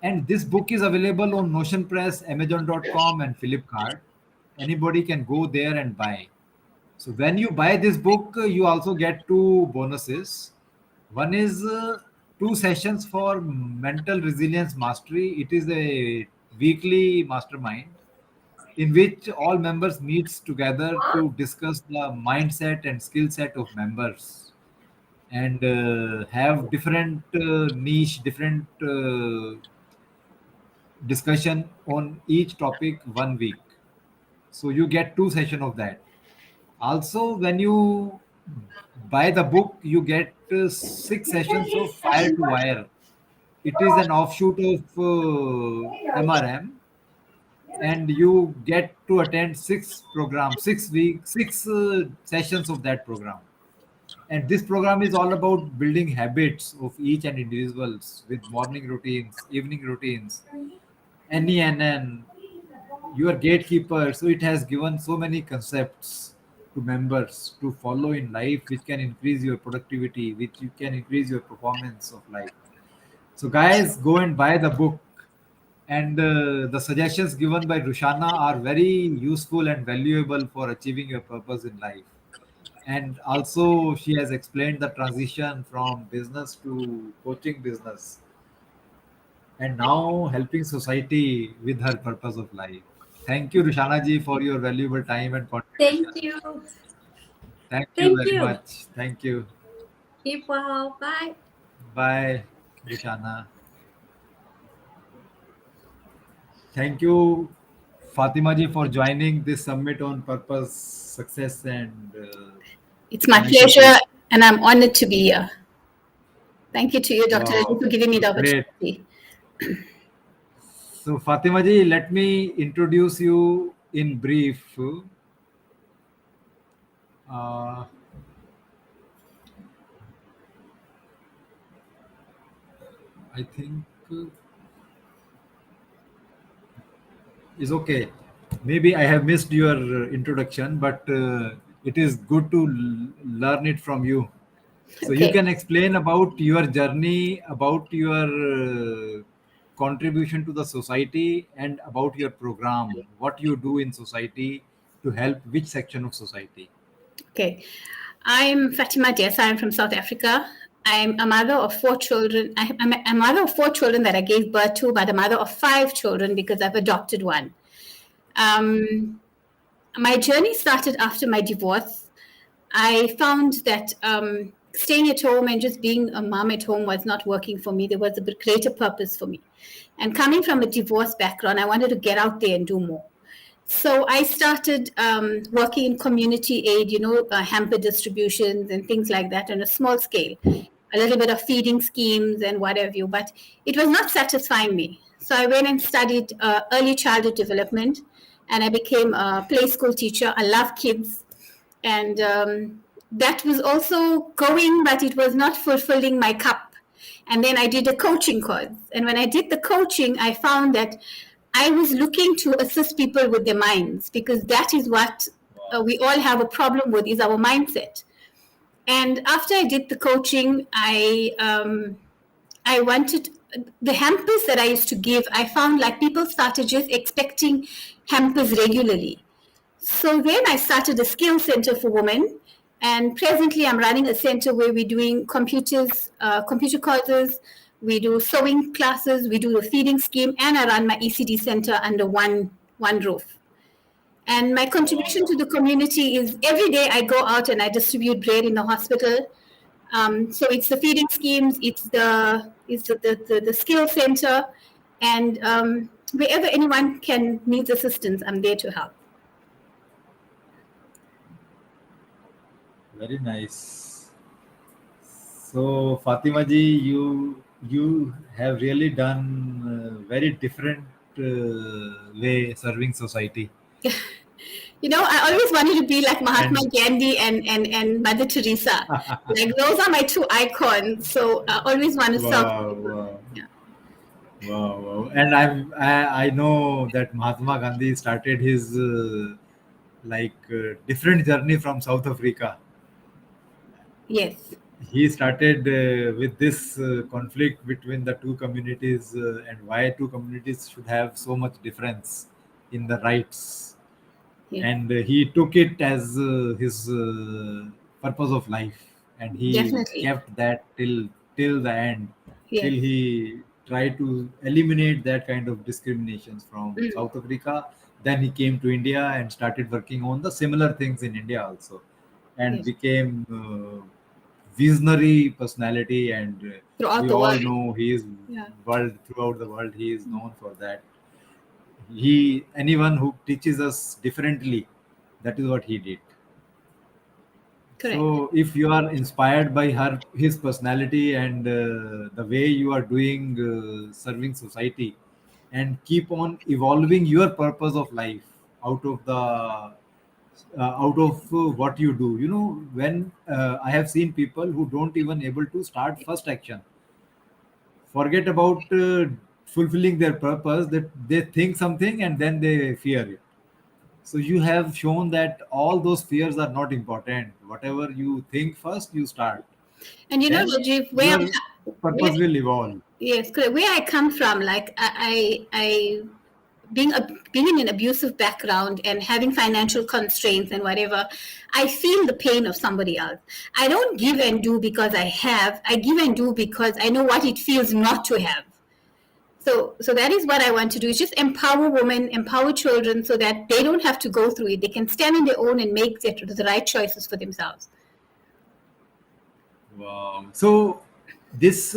And this book is available on Notion Press, Amazon.com, and Flipkart. Anybody can go there and buy. So when you buy this book, you also get two bonuses. One is two sessions for mental resilience mastery. It is a weekly mastermind in which all members meets together to discuss the mindset and skill set of members and have different niche, different discussion on each topic 1 week. So you get two session of that. Also, when you buy the book, you get six sessions of Fire to Wire. It is an offshoot of MRM. and you get to attend 6 programs, 6 weeks, six sessions of that program. And this program is all about building habits of each and individuals with morning routines, evening routines, NENN, your gatekeeper. So it has given so many concepts to members to follow in life, which can increase your productivity, which you can increase your performance of life. So guys, go and buy the book. And the suggestions given by Rushana are very useful and valuable for achieving your purpose in life. And also, she has explained the transition from business to coaching business, and now helping society with her purpose of life. Thank you, Rushana ji, for your valuable time and Thank contribution. you. Thank you Thank very you. much. Thank you. Keep well. Bye. Bye, Rushana. Thank you, Fatima ji, for joining this summit on purpose, success, and It's my financial pleasure, freedom. and I'm honored to be here. Thank you to you, Dr. Rajiv, Wow, for giving me the great. opportunity. So, Fatima ji, let me introduce you in brief. Uh, I think is okay. Maybe I have missed your introduction, but it is good to learn it from you. So you Okay. can explain about your journey, about your contribution to the society, and about your program, what you do in society to help which section of society. Okay. I'm Fatima Desai. I'm from South Africa. I'm a mother of 4 children. I'm a mother of 4 children that I gave birth to, but a mother of 5 children because I've adopted one. My journey started after my divorce. I found that staying at home and just being a mom at home was not working for me. There was a bit greater purpose for me. And coming from a divorce background, I wanted to get out there and do more. So I started working in community aid, hamper distributions and things like that on a small scale, a little bit of feeding schemes and what have you, but it was not satisfying me. So I went and studied early childhood development, and I became a play school teacher. I love kids, and that was also going, but it was not fulfilling my cup. And then I did a coaching course, and when I did the coaching, I found that I was looking to assist people with their minds, because that is what we all have a problem with, is our mindset. And after I did the coaching, I wanted the hampers that I used to give. I found like people started just expecting hampers regularly. So then I started a skill center for women, and presently I'm running a center where we're doing computer courses, we do sewing classes, we do the feeding scheme, and I run my ECD center under one roof. And my contribution to the community is every day I go out and I distribute bread in the hospital. So it's the feeding schemes, it's the skill center, and wherever anyone can needs assistance, I'm there to help. Very nice. So Fatima ji, you have really done very different way serving society. I always wanted to be like Mahatma And Gandhi and Mother Teresa. Like those are my two icons. So I always want to serve wow, people. wow, Yeah. wow, wow. And I know that Mahatma Gandhi started his different journey from South Africa. Yes. He started with this conflict between the two communities, and why two communities should have so much difference in the rights, Yeah. and he took it as his purpose of life, and he Definitely. kept that till the end, till Yes. he tried to eliminate that kind of discriminations from Mm. South Africa. Then he came to India and started working on the similar things in India also, and Yes. became visionary personality. And Throughout we the all world. know he is Yeah. world throughout the world. He is known for that. He anyone who teaches us differently, that is what he did. Correct. So if you are inspired by his personality, and the way you are doing serving society, and keep on evolving your purpose of life out of the what you do. You know, when I have seen people who don't even able to start first action, forget about fulfilling their purpose, that they think something and then they fear it. So you have shown that all those fears are not important. Whatever you think first, you start, And you know, then Rajiv, your where purpose will evolve. yes, correct. Where I come from, like I being in an abusive background and having financial constraints and whatever, I feel the pain of somebody else. I don't give and do because I have. I give and do because I know what it feels not to have. So that is what I want to do, is just empower women, empower children, so that they don't have to go through it. They can stand on their own and make the right choices for themselves. Wow. So this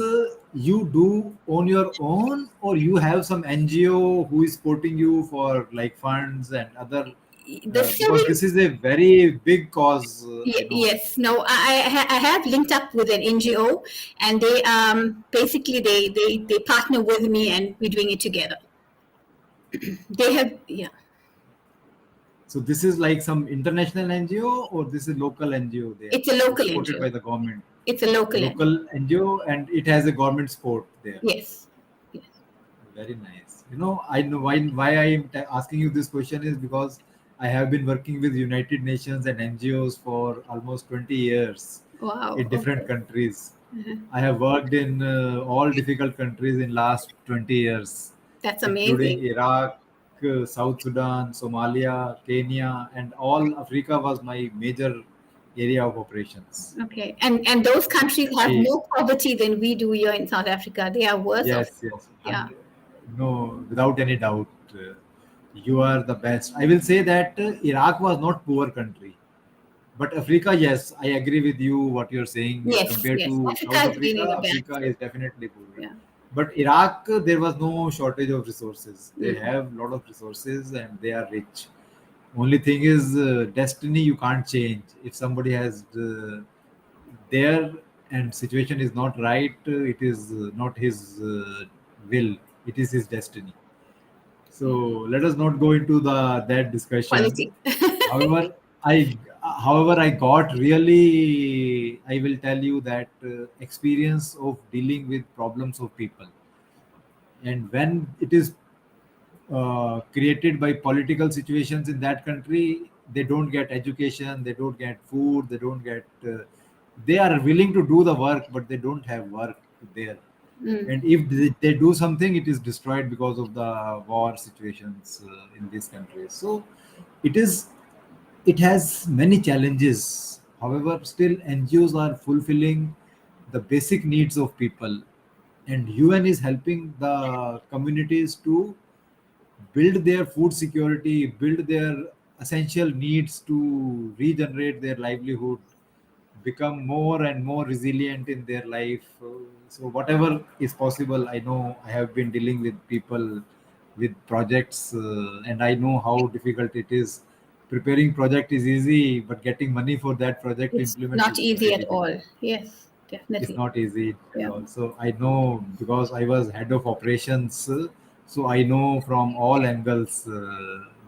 you do on your own, or you have some NGO who is supporting you for like funds and other, The because civil this is a very big cause, I know. Yes, no, I have linked up with an NGO, and they basically they partner with me, and we're doing it together. They have, yeah, So this is like some international NGO, or this is local NGO there? it's a local Supported NGO. by the government. It's a local NGO. Local NGO, and it has a government support there. Yes, yes. Very nice. You know, I know why I am asking you this question is because I have been working with United Nations and NGOs for almost 20 years Wow. in different Okay. countries. Uh-huh. I have worked in all difficult countries in last 20 years, That's including amazing. Iraq, South Sudan, Somalia, Kenya, and all Africa was my major area of operations. Okay, and those countries have I, more poverty than we do here in South Africa. They are worse off. yes, yes, Yeah. and no, without any doubt, you are the best. I will say that Iraq was not poor country, but Africa, yes, I agree with you. What you're saying, Yes, compared yes. to Africa South has been Africa, in a bad Africa state. is definitely poor. Yeah. But Iraq, there was no shortage of resources. They Mm. have a lot of resources and they are rich. Only thing is destiny you can't change. If somebody has there and situation is not right, it is not his will. It is his destiny. So let us not go into the that discussion. Politics. However, I got really, I will tell you that experience of dealing with problems of people, and when it is created by political situations in that country, they don't get education, they don't get food, they don't get. They are willing to do the work, but they don't have work there. Mm. And if they do something, it is destroyed because of the war situations in these countries. So it is, it has many challenges. However, still NGOs are fulfilling the basic needs of people, and UN is helping the communities to build their food security, build their essential needs to regenerate their livelihood, become more and more resilient in their life. So whatever is possible, I know I have been dealing with people with projects, and I know how difficult it is. Preparing project is easy, but getting money for that project to It's implement not is very easy at difficult. all. Yes, It's definitely. not easy at Yeah. all. So I know because I was head of operations, so I know from all angles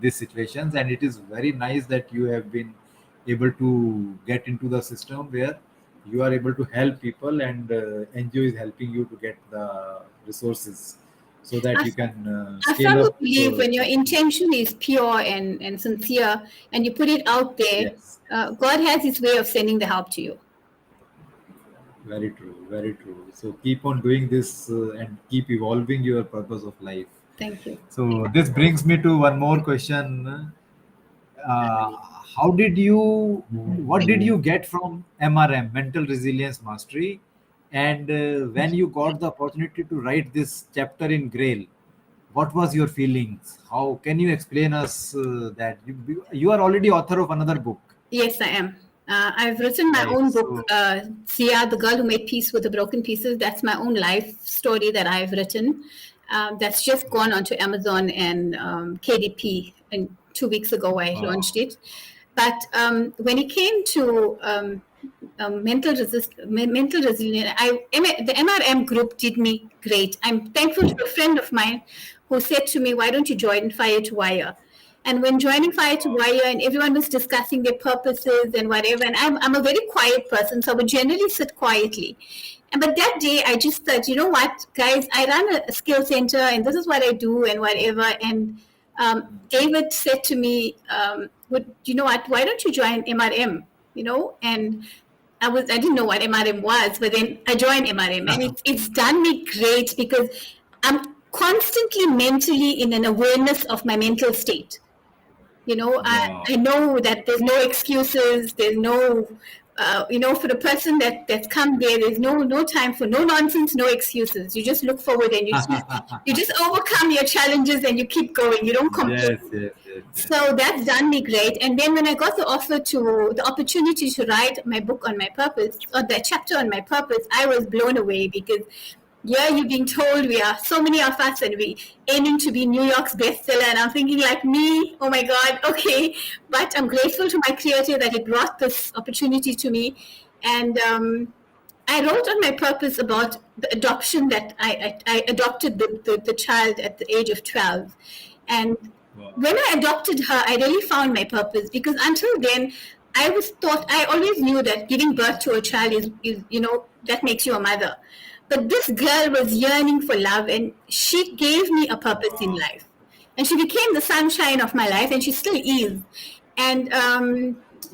these situations, and it is very nice that you have been able to get into the system where you are able to help people, and NGO is helping you to get the resources so that I, you can I scale firmly up. believe when your intention is pure and sincere and you put it out there, Yes, God has His way of sending the help to you. very true, very true. So keep on doing this and keep evolving your purpose of life. Thank you. So this brings me to one more question. Uh, how did you, what did you get from MRM, Mental Resilience Mastery? And when you got the opportunity to write this chapter in Grail, what was your feelings? How can you explain us that you are already author of another book, Yes, I am. I've written my right? own book, So Sia, the Girl Who Made Peace with the Broken Pieces. That's my own life story that I've written. That's just gone onto Amazon and KDP. And 2 weeks ago, I wow, launched it. But when it came to mental resilience. The MRM group did me great. I'm thankful to a friend of mine who said to me, "Why don't you join Fire to Wire?" And when joining Fire to Wire, and everyone was discussing their purposes and whatever, and I'm a very quiet person, so I would generally sit quietly. But that day, I just thought, you know what, guys, I run a skill center, and this is what I do, and whatever. And David said to me, you know what? Why don't you join MRM? And I didn't know what MRM was, but then I joined MRM, and it's done me great because I'm constantly mentally in an awareness of my mental state. I know that there's no excuses. There's no, for the person that's come there's no time for no nonsense, no excuses. You just look forward and you just overcome your challenges and you keep going. You don't complain. Yes. So that's done me great. And then when I got the opportunity to write my book on my purpose, or the chapter on my purpose, I was blown away because you're being told we are so many of us and we aiming to be New York's bestseller, and I'm thinking like me, oh my God, okay. But I'm grateful to my creator that it brought this opportunity to me. And I wrote on my purpose about the adoption that I adopted the child at the age of 12. And when I adopted her, I really found my purpose, because until then, I always knew that giving birth to a child is that makes you a mother. But this girl was yearning for love, and she gave me a purpose in life. And she became the sunshine of my life, and she still is. And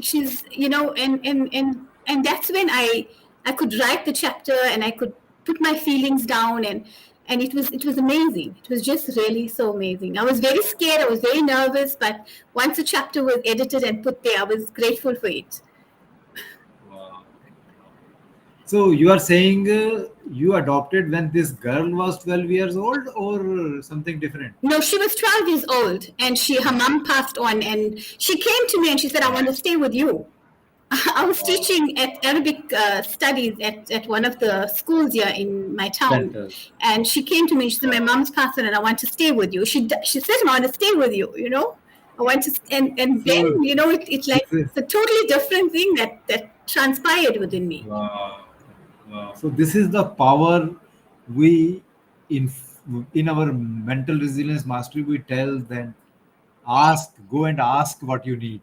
she's, and that's when I could write the chapter, and I could put my feelings down, and it was amazing. It was just really so amazing. I was very scared. I was very nervous, but once the chapter was edited and put there, I was grateful for it. So you are saying you adopted when this girl was 12 years old, or something different? No, she was 12 years old, and her mom passed on, and she came to me and she said, "I want to stay with you." I was teaching at Arabic studies at one of the schools here in my town. And she came to me and she said, "My mom's passed on and I want to stay with you." She said, "I want to stay with you, I want to," and then, it's a totally different thing that transpired within me. Wow. So this is the power we in our mental resilience mastery, we tell them, go and ask what you need.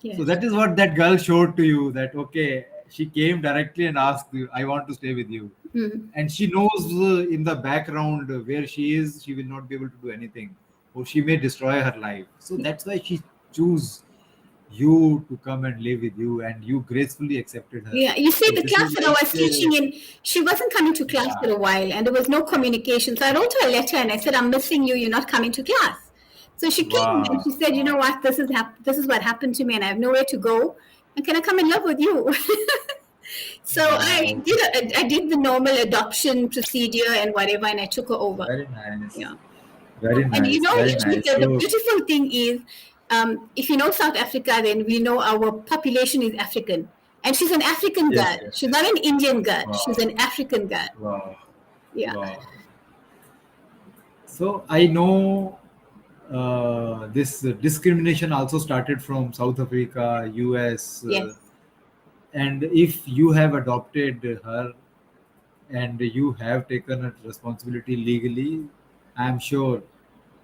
Yes. So that is what that girl showed to you, that okay, she came directly and asked you, "I want to stay with you." Mm-hmm. And she knows in the background where she is, she will not be able to do anything, or she may destroy her life. So that's why she chose you to come and live with you, and you gracefully accepted her. Yeah, you see, the class that I was teaching in, she wasn't coming to class for a while, and there was no communication. So I wrote her a letter and I said, "I'm missing you. You're not coming to class." So she came and she said, "You know what? This is what happened to me, and I have nowhere to go. And can I come and live with you?" So I did the normal adoption procedure and whatever, and I took her over. Very nice. Yeah. Very nice. And very nice. The beautiful thing is, if you know South Africa, then we know our population is African. And she's an African girl. Yes. She's not an Indian girl. Wow. She's an African girl. Wow. Yeah. Wow. So I know this discrimination also started from South Africa, US. Yes. And if you have adopted her and you have taken a responsibility legally, I'm sure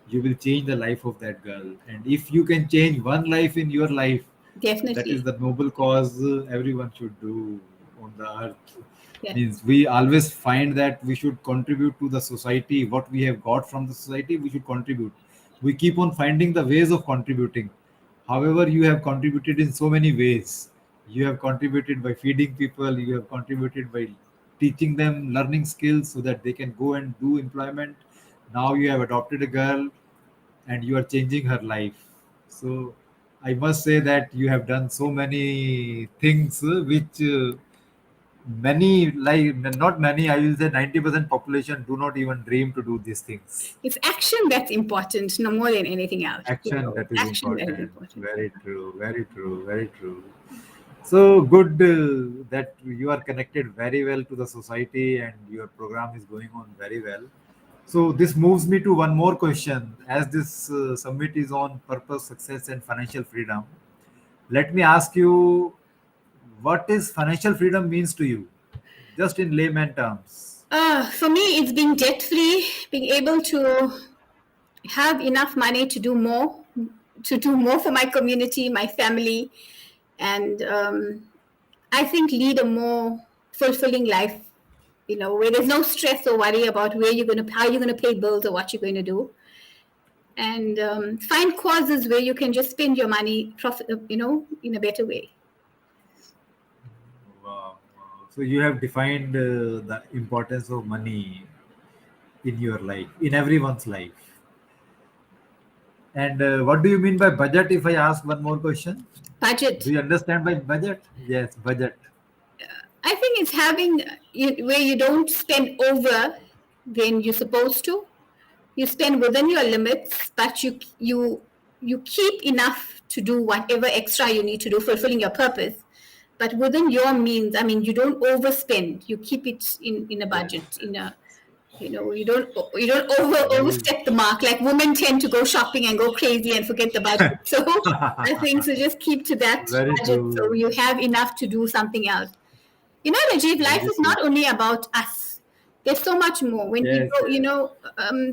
you will change the life of that girl. And if you can change one life in your life, definitely, that is the noble cause everyone should do on the earth. Yes. Means we always find that we should contribute to the society. What we have got from the society, we should contribute. We keep on finding the ways of contributing. However, you have contributed in so many ways. You have contributed by feeding people. You have contributed by teaching them learning skills so that they can go and do employment. Now you have adopted a girl and you are changing her life. So I must say that you have done so many things which many, like not many, I will say 90% population do not even dream to do these things. It's action that's important, no more than anything else. Action that is important. Very true, very true, very true. So good that you are connected very well to the society and your program is going on very well. So this moves me to one more question. As this summit is on purpose, success and financial freedom, let me ask you, what is financial freedom means to you, just in layman terms? For me, it's being debt free, being able to have enough money to do more for my community, my family, and I think lead a more fulfilling life. Where there's no stress or worry about how you're gonna pay bills or what you're going to do, and find causes where you can just spend your money in a better way. Wow. So you have defined the importance of money in your life, in everyone's life. And what do you mean by budget? If I ask one more question, do Budget. you understand by budget? Yes, budget. I think it's having where you don't spend over than you're supposed to. You spend within your limits, but you keep enough to do whatever extra you need to do, fulfilling your purpose. But within your means, I mean, you don't overspend. You keep it in a Yes. budget. You don't Very, overstep the mark. Like women tend to go shopping and go crazy and forget the budget. So I think so. Just keep to that very budget, so true. you have enough to do something else. Rajiv, life Very is true. not only about us. There's so much more. When Yes. people,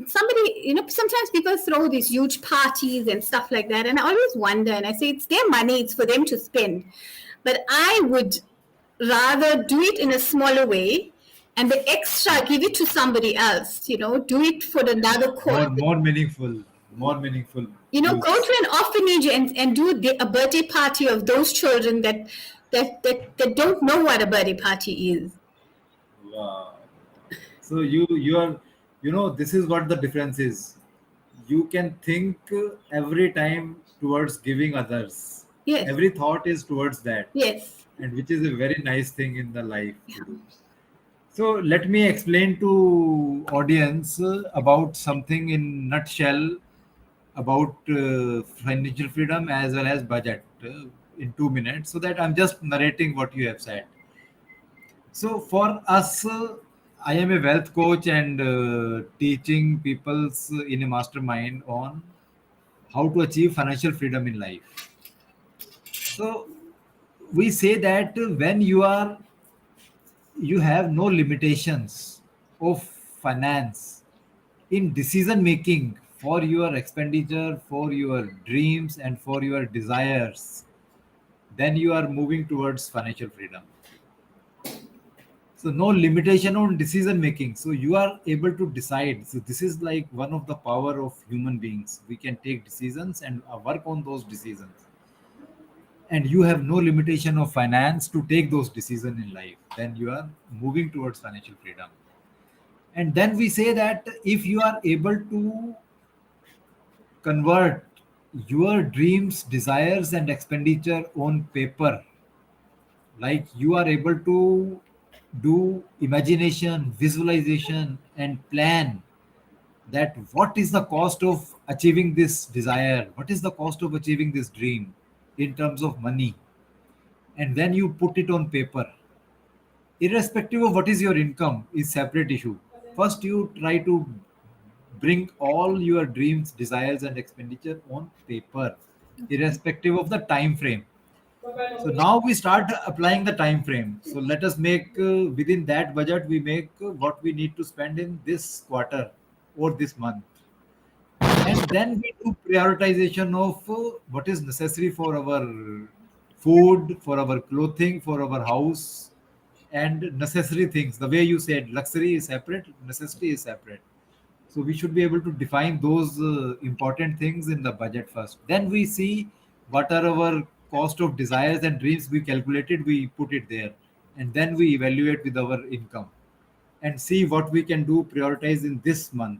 somebody, sometimes people throw these huge parties and stuff like that. And I always wonder, and I say, it's their money, it's for them to spend. But I would rather do it in a smaller way and the extra give it to somebody else, do it for another cause. More meaningful, more meaningful Go use. to an orphanage and do a birthday party of those children that don't know what a birthday party is. Wow. So you are, this is what the difference is. You can think every time towards giving others. Yes. Every thought is towards that, Yes. and which is a very nice thing in the life to do. So let me explain to audience about something in nutshell about financial freedom as well as budget in 2 minutes, so that I'm just narrating what you have said. So for us, I am a wealth coach and teaching people's in a mastermind on how to achieve financial freedom in life. So we say that when you have no limitations of finance in decision making for your expenditure, for your dreams, and for your desires, then you are moving towards financial freedom. So no limitation on decision making. So you are able to decide. So this is like one of the power of human beings. We can take decisions and work on those decisions. And you have no limitation of finance to take those decisions in life. Then you are moving towards financial freedom. And then we say that if you are able to convert your dreams, desires, and expenditure on paper, like you are able to do imagination, visualization, and plan that what is the cost of achieving this desire, what is the cost of achieving this dream in terms of money, and then you put it on paper, irrespective of what is your income is separate issue. First you try to bring all your dreams, desires, and expenditure on paper, irrespective of the time frame. So now we start applying the time frame. So let us make within that budget we make what we need to spend in this quarter or this month, and then we do prioritization of what is necessary for our food, for our clothing, for our house, and necessary things. The way you said, luxury is separate, necessity is separate. So we should be able to define those important things in the budget first. Then we see what are our cost of desires and dreams. We calculated, we put it there, and then we evaluate with our income and see what we can do, prioritize in this month.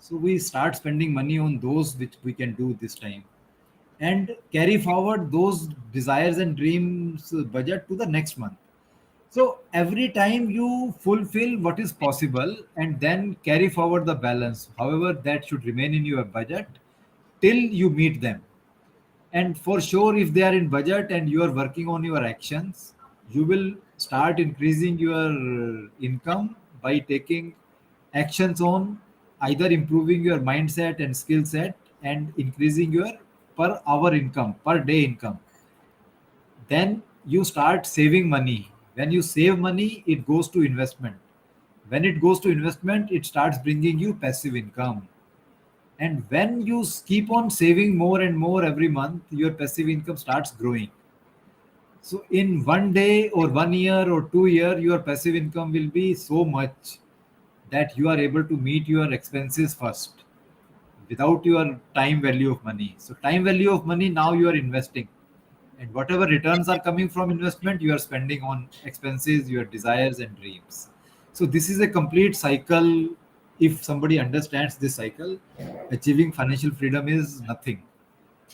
So we start spending money on those which we can do this time, and carry forward those desires and dreams budget to the next month. So every time you fulfill what is possible and then carry forward the balance, however, that should remain in your budget till you meet them. And for sure, if they are in budget and you are working on your actions, you will start increasing your income by taking actions on either improving your mindset and skill set and increasing your per hour income, per day income. Then you start saving money. When you save money, it goes to investment. When it goes to investment, it starts bringing you passive income. And when you keep on saving more and more every month, your passive income starts growing. So in one day or 1 year or 2 year, your passive income will be so much that you are able to meet your expenses first without your time value of money. So time value of money, now you are investing, and whatever returns are coming from investment, you are spending on expenses, your desires and dreams. So this is a complete cycle. If somebody understands this cycle, achieving financial freedom is nothing.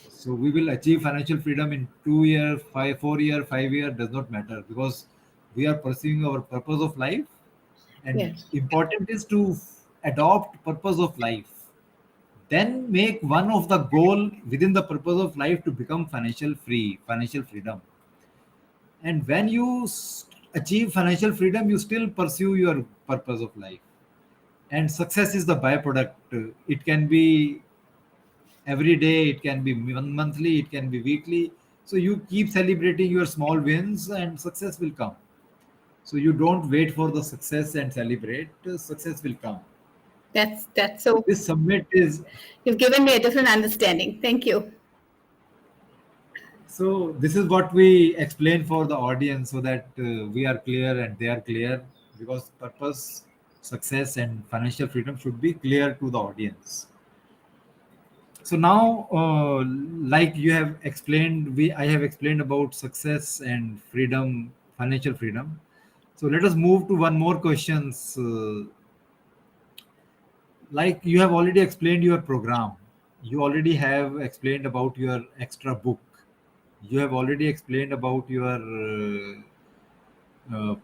So we will achieve financial freedom in 2 year, 4 year, 5 year, does not matter, because we are pursuing our purpose of life. And Yes. important is to adopt purpose of life, then make one of the goal within the purpose of life to become financial freedom. And when you achieve financial freedom, you still pursue your purpose of life. And success is the byproduct. It can be every day, it can be monthly, it can be weekly. So you keep celebrating your small wins and success will come. So you don't wait for the success and celebrate, success will come. That's So so. this summit is, You've given me a different understanding. Thank you. so this is what we explain for the audience, so that we are clear and they are clear, because purpose, success and financial freedom should be clear to the audience. So now, like you have explained, we I have explained about success and freedom, financial freedom. So let us move to one more questions. Like you have already explained your program, you already have explained about your extra book, you have already explained about your uh,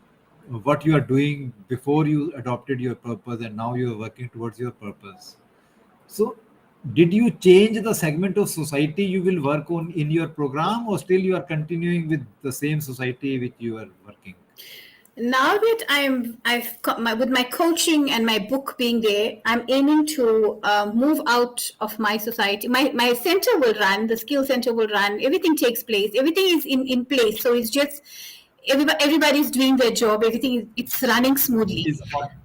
what you are doing before you adopted your purpose, and now you are working towards your purpose. So did you change the segment of society you will work on in your program, or still you are continuing with the same society which you are working? Now that I've got with my coaching and my book being there, I'm aiming to move out of my society. My center will run, the skill center will run, everything takes place, everything is in place. So it's just everybody's doing their job, everything it's running smoothly.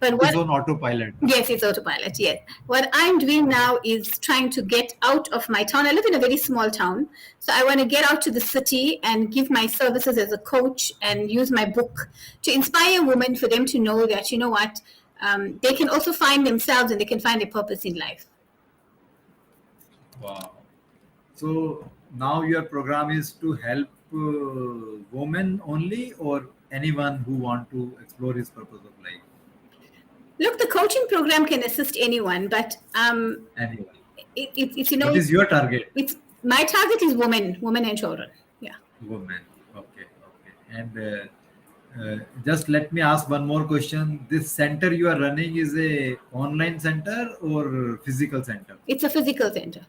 But It is on autopilot. yes, it's autopilot. Yes. What I'm doing now is trying to get out of my town. I live in a very small town. So I want to get out to the city and give my services as a coach and use my book to inspire women, for them to know that, you know what, they can also find themselves and they can find a purpose in life. Wow. So now your program is to help women only, or anyone who want to explore his purpose of life? Look, the coaching program can assist anyone, but Anyone. it's What is your target? it's my target is women and children. Yeah. Women. Okay. Okay. And just let me ask one more question. This center you are running is a online center or physical center? It's a physical center.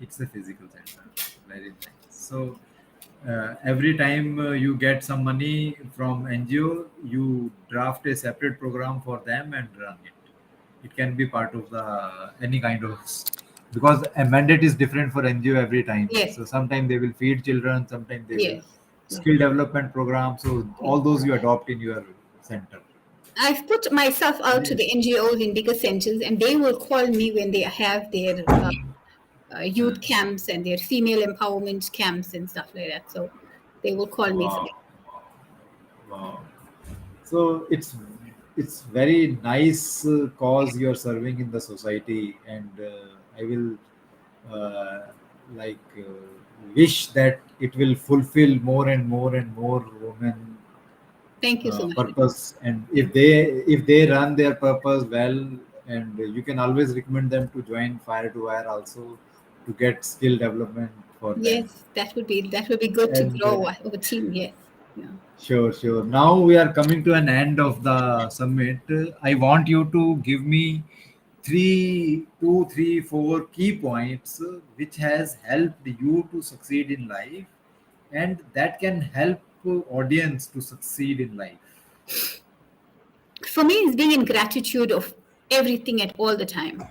It's a physical center. Very nice. So every time you get some money from NGO, you draft a separate program for them and run it. It can be part of the any kind of, because a mandate is different for NGO every time. Yes. So sometimes they will feed children, sometimes they will Yes. skill development program. So all those you adopt in your center. I've put myself out to the NGOs in bigger centers, and they will call me when they have their youth camps and their female empowerment camps and stuff like that. So they will call me. Wow. Wow. So it's very nice cause you are serving in the society, and I will uh, like wish that it will fulfill more and more and more women Thank you so much. purpose. And if they run their purpose well, and you can always recommend them to join Fire to Wire also, to get skill development for them. Yes, that would be good to And grow our team. Yes. Yeah. sure, sure. Now we are coming to an end of the summit. I want you to give me two, three, four key points which has helped you to succeed in life, and that can help audience to succeed in life. For me, it's being in gratitude of everything at all the time.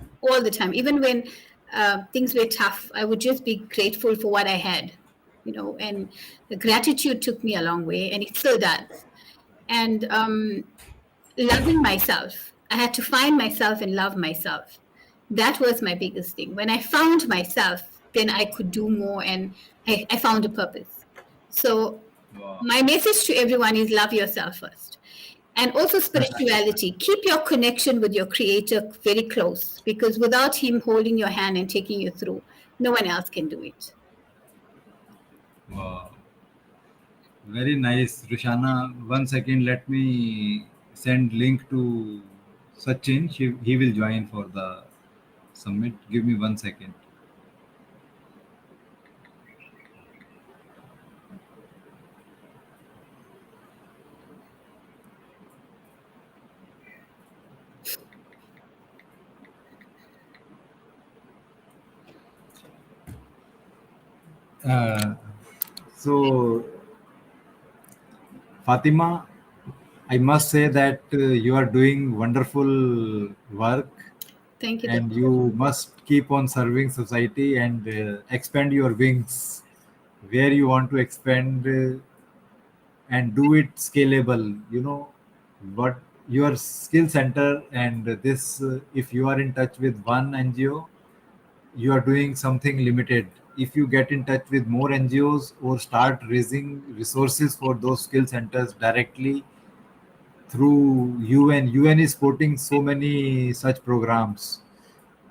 Even when things were tough, I would just be grateful for what I had. and the gratitude took me a long way, and it still does. And loving myself, I had to find myself and love myself. That was my biggest thing. When I found myself, then I could do more, and I found a purpose. So Wow. my message to everyone is love yourself first. And also spirituality. Keep your connection with your creator very close, because without him holding your hand and taking you through, no one else can do it. Wow. Very nice, Rushana. 1 second, let me send link to Sachin. He will join for the summit. Give me 1 second. Uh, so, Fatima, I must say that you are doing wonderful work, Thank you, and Dr. you must keep on serving society and expand your wings where you want to expand, and do it scalable. What your skill center, and this, if you are in touch with one NGO, you are doing something limited. If you get in touch with more NGOs or start raising resources for those skill centers directly through UN is supporting so many such programs.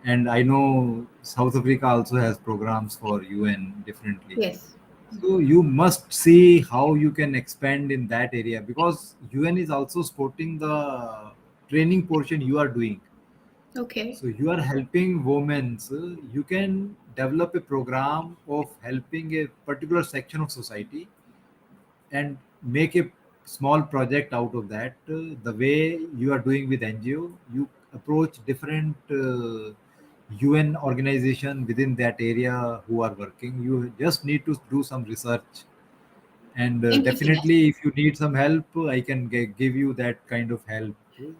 And I know South Africa also has programs for UN differently. Yes. So you must see how you can expand in that area, because UN is also supporting the training portion you are doing. Okay. So you are helping women. So you can develop a program of helping a particular section of society and make a small project out of that. The way you are doing with NGO, you approach different UN organization within that area who are working. You just need to do some research, and Thank you for that. definitely if you need some help, I can give you that kind of help,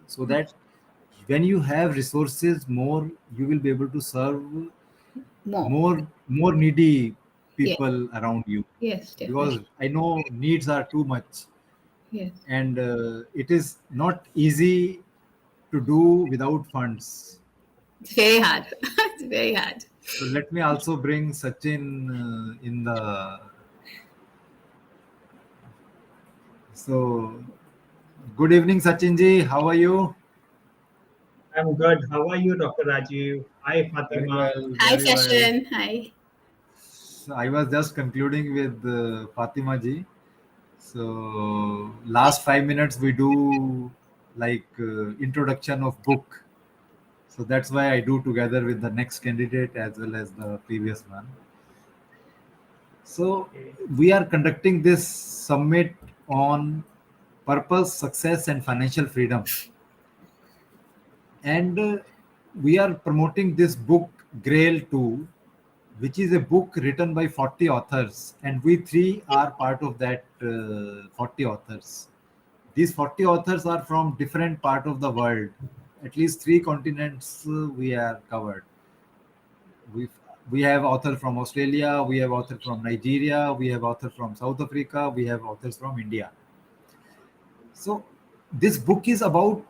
so that when you have resources more, you will be able to serve More. more needy Yes. people around you, Yes, because definitely. I know needs are too much, Yes. and it is not easy to do without funds. It's very hard. It's very hard. So let me also bring Sachin in the. So good evening, Sachin ji. How are you? I'm good. How are you, Dr. Rajiv? Hi, Very Fatima. well, Hi, very well. Session. Hi. So I was just concluding with Fatima ji. So last 5 minutes we do like introduction of book. So that's why I do together with the next candidate as well as the previous one. So Okay. we are conducting this summit on purpose, success, and financial freedom, and we are promoting this book Grail 2, which is a book written by 40 authors, and we three are part of that 40 authors. These 40 authors are from different part of the world. At least three continents we are covered. We we have author from Australia, we have author from Nigeria, we have author from South Africa, we have authors from India. So this book is about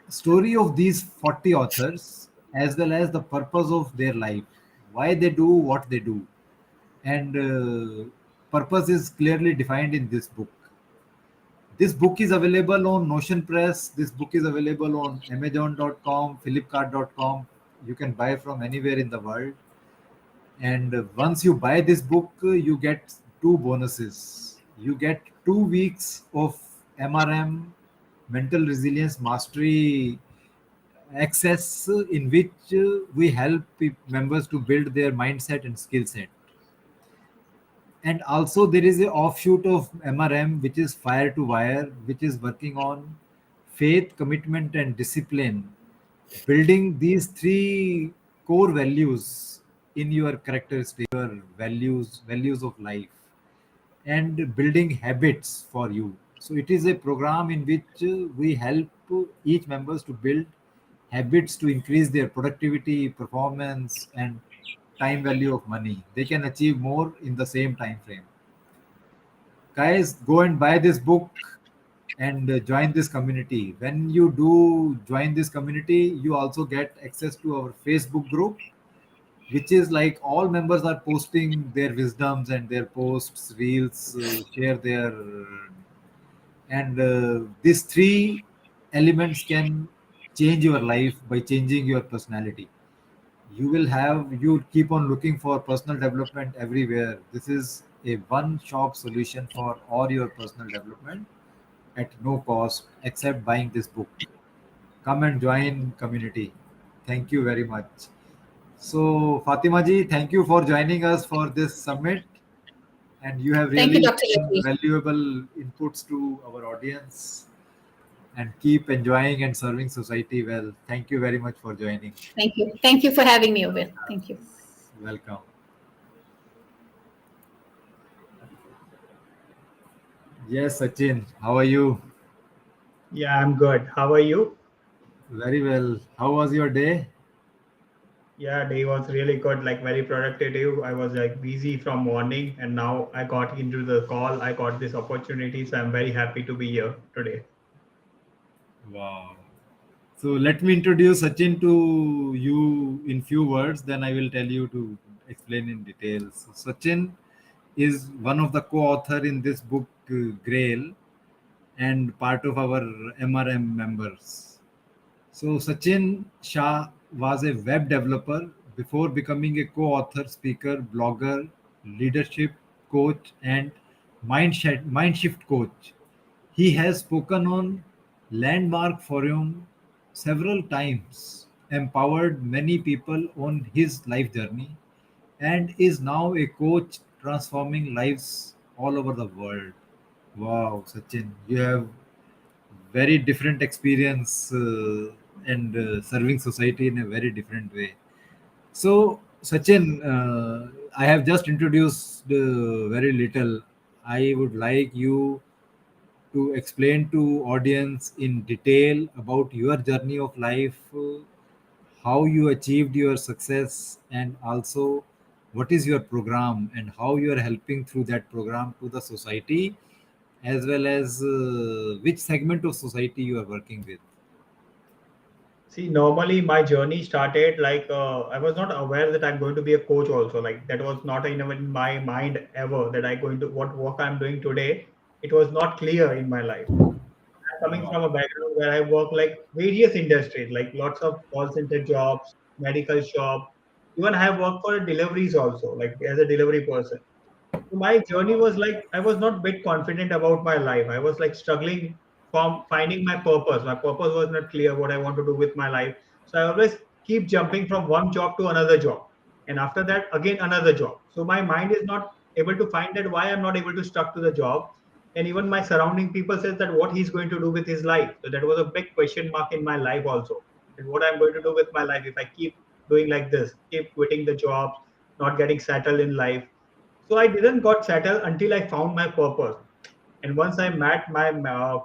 story of these 40 authors as well as the purpose of their life, why they do what they do, and purpose is clearly defined in this book. This book is available on Notion Press. This book is available on Amazon.com, Flipkart.com. You can buy from anywhere in the world. And once you buy this book, you get two bonuses. You get 2 weeks of MRM, mental resilience mastery access, in which we help members to build their mindset and skill set. And also there is a offshoot of MRM, which is Fire to Wire, which is working on faith, commitment, and discipline, building these three core values in your characteristic, your values of life, and building habits for you. So it is a program in which we help each members to build habits to increase their productivity, performance, and time value of money. They can achieve more in the same time frame. Guys, go and buy this book and join this community. When you do join this community, you also get access to our Facebook group, which is like all members are posting their wisdoms and their posts, reels, share their, and these three elements can change your life by changing your personality. You keep on looking for personal development everywhere. This is a one shop solution for all your personal development at no cost except buying this book. Come and join community. Thank you very much. So Fatima ji, thank you for joining us for this summit, and you have Thank you, really Dr. given Rajiv. valuable inputs to our audience, and keep enjoying and serving society well. Thank you very much for joining. Thank you. Thank you for having me over. Thank you. Welcome. Yes, Sachin, how are you? Yeah, I'm good. How are you? Very well. How was your day? Yeah, day was really good, like very productive. I was like busy from morning and now I got into the call. I got this opportunity, so I'm very happy to be here today. Wow. So let me introduce Sachin to you in few words, then I will tell you to explain in details. So Sachin is one of the co-author in this book, Grail, and part of our MRM members. So Sachin Shah was a web developer before becoming a co-author, speaker, blogger, leadership coach, and mind shift coach. He has spoken on landmark forum several times, empowered many people on his life journey, and is now a coach transforming lives all over the world. Wow, Sachin, you have very different experience and serving society in a very different way. So, Sachin, I have just introduced very little. I would like you to explain to audience in detail about your journey of life, how you achieved your success, and also what is your program and how you are helping through that program to the society, as well as which segment of society you are working with. See, normally my journey started like I was not aware that I'm going to be a coach also. Like that was not even in my mind ever that I going to what work I'm doing today. It was not clear in my life. I'm coming from a background where I work like various industries, like lots of call center jobs, medical shop. Even I have worked for deliveries also, like as a delivery person. So my journey was like I was not bit confident about my life. I was like struggling from finding my purpose. My purpose was not clear what I want to do with my life. So I always keep jumping from one job to another job, and after that again another job. So my mind is not able to find that why I'm not able to stuck to the job. And even my surrounding people says that what he's going to do with his life. So that was a big question mark in my life also. And what I'm going to do with my life if I keep doing like this, keep quitting the jobs, not getting settled in life. So I didn't got settled until I found my purpose. And once I met my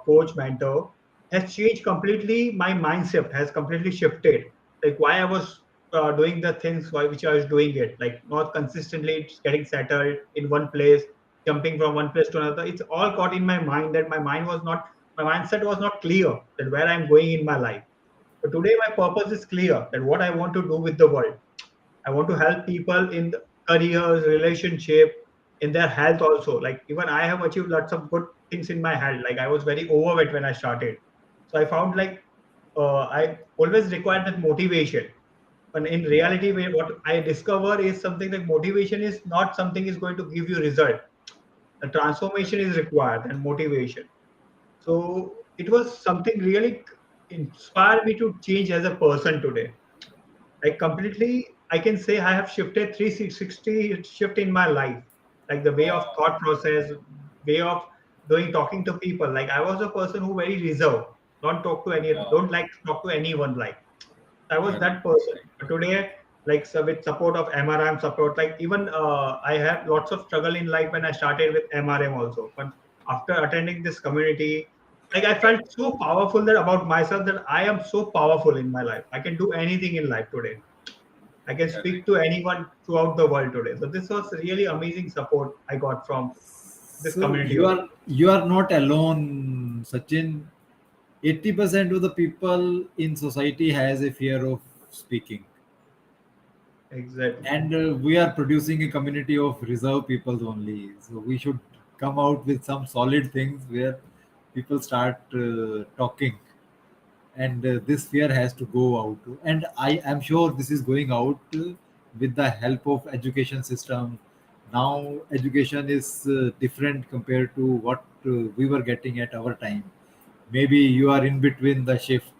coach mentor, has changed completely. My mindset has completely shifted. Like why I was doing the things why which I was doing it, like not consistently just getting settled in one place, jumping from one place to another. It's all got in my mind that my mindset was not clear that where I'm going in my life. But today my purpose is clear that what I want to do with the world. I want to help people in the careers, relationship, in their health also. Like even I have achieved lots of good things in my health. Like I was very overweight when I started, so I found like I always required that motivation. But in reality, what I discover is something like motivation is not something is going to give you result. The transformation is required and motivation. So it was something really inspired me to change as a person today. Like completely I can say I have shifted 360 shift in my life, like the way of thought process, way of doing talking to people. Like I was a person who very reserved, don't like to talk to anyone. Like I was that person. But today, like so with support of MRM support, like even I have lots of struggle in life when I started with MRM also. But after attending this community, like I felt so powerful that about myself that I am so powerful in my life. I can do anything in life today. I can speak Correct. to anyone throughout the world today. So this was really amazing support I got from this So community you only. are not alone, Sachin. 80% of the people in society has a fear of speaking, Exactly. and we are producing a community of reserve people only. So we should come out with some solid things where people start talking, and this fear has to go out. And I am sure this is going out with the help of education system. Now education is different compared to what we were getting at our time. Maybe you are in between the shift.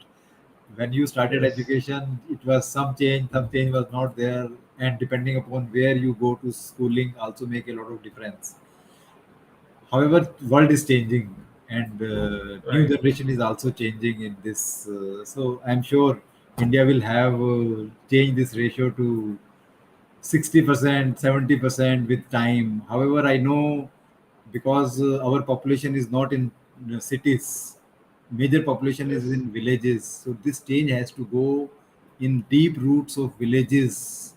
When you started Yes. education, it was some change was not there, and depending upon where you go to schooling also make a lot of difference. However, world is changing, and new Right. generation is also changing in this. So I'm sure India will have changed this ratio to 60%, 70% with time. However, I know because our population is not in cities, major population is Yes. in villages. So this change has to go in deep roots of villages.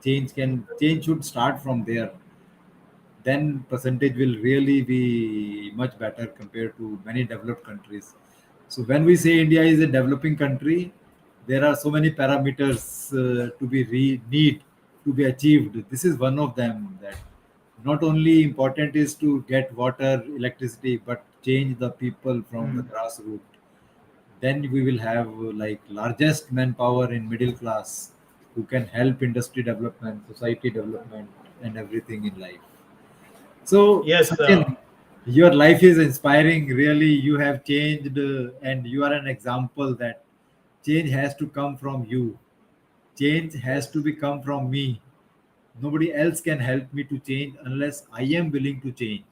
Change should start from there. Then percentage will really be much better compared to many developed countries. So when we say India is a developing country, there are so many parameters to be need to be achieved. This is one of them. That not only important is to get water, electricity, but change the people from the Hmm. grassroots. Then we will have like largest manpower in middle class who can help industry development, society development, and everything in life. So, Yes. Sachin, your life is inspiring. Really, you have changed, and you are an example that change has to come from you. Change has to Yes. become from me. Nobody else can help me to change unless I am willing to change.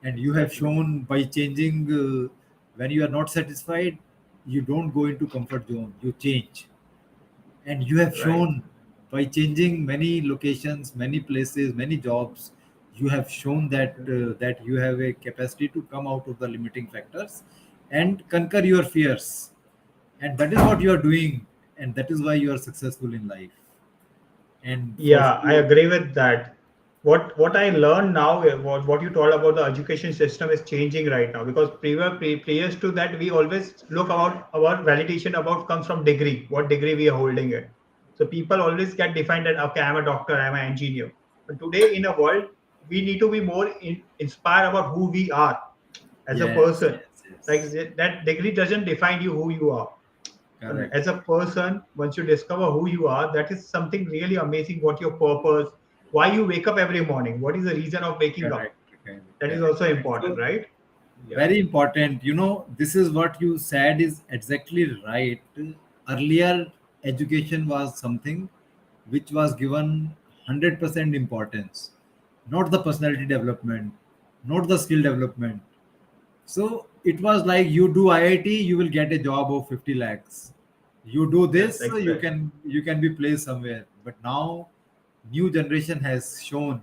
And you have Exactly. shown by changing, when you are not satisfied, you don't go into comfort zone. You change, and you have Right. shown by changing many locations, many places, many jobs. You have shown that that you have a capacity to come out of the limiting factors and conquer your fears, and that is what you are doing, and that is why you are successful in life. And for Yeah, I you, agree with that. What I learned now, what you told about the education system is changing right now, because previous to that we always look about our validation about comes from degree, what degree we are holding it. So people always get defined that okay, I'm a doctor, I'm an engineer. But today in a world, we need to be more inspired about who we are as a yes, person. yes, Like yes, that degree doesn't define you who you are. And correct, as a person, once you discover who you are, that is something really amazing. What your purpose, why you wake up every morning, what is the reason of waking up? correct, correct, That is correct. also important, So right? Yeah. very important. This is what you said is exactly right. Earlier, education was something which was given 100% importance, not the personality development, not the skill development. So it was like you do IIT, you will get a job of 50 lakhs. You do Yes, this, exactly. you can be placed somewhere. But now, new generation has shown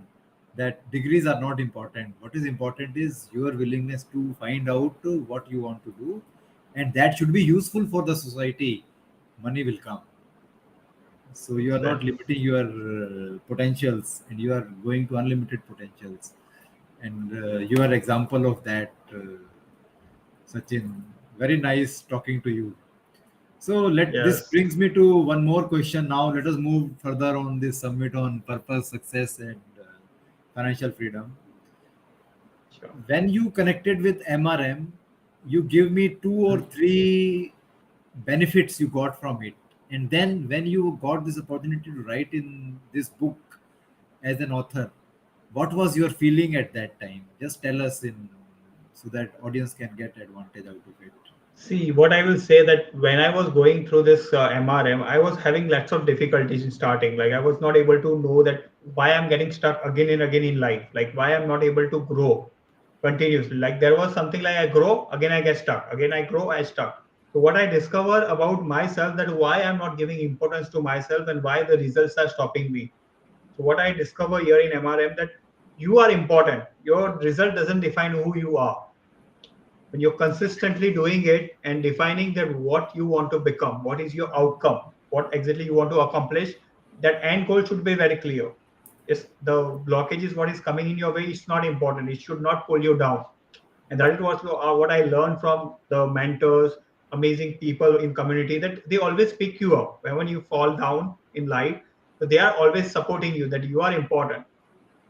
that degrees are not important. What is important is your willingness to find out what you want to do, and that should be useful for the society. Money will come. So you are not Exactly. limiting your potentials, and you are going to unlimited potentials. And you are example of that. Sachin, very nice talking to you. So let this Yes. brings me to one more question. Now let us move further on this summit on purpose, success, and financial freedom. Sure. When you connected with MRM, you give me two or Hmm. three benefits you got from it. And then when you got this opportunity to write in this book as an author, what was your feeling at that time? Just tell us in so that audience can get advantage out of it. See, what I will say that when I was going through this MRM, I was having lots of difficulties in starting. Like I was not able to know that why I'm getting stuck again and again in life. Like why I'm not able to grow continuously. Like there was something like I grow, again I get stuck. Again I grow, I stuck. So what I discover about myself that why I'm not giving importance to myself and why the results are stopping me. So what I discover here in MRM that you are important. Your result doesn't define who you are. When you're consistently doing it and defining that what you want to become, what is your outcome, what exactly you want to accomplish, that end goal should be very clear. Is the blockage is what is coming in your way, it's not important, it should not pull you down. And that is what I learned from the mentors, amazing people in community, that they always pick you up when you fall down in life. So they are always supporting you, that you are important.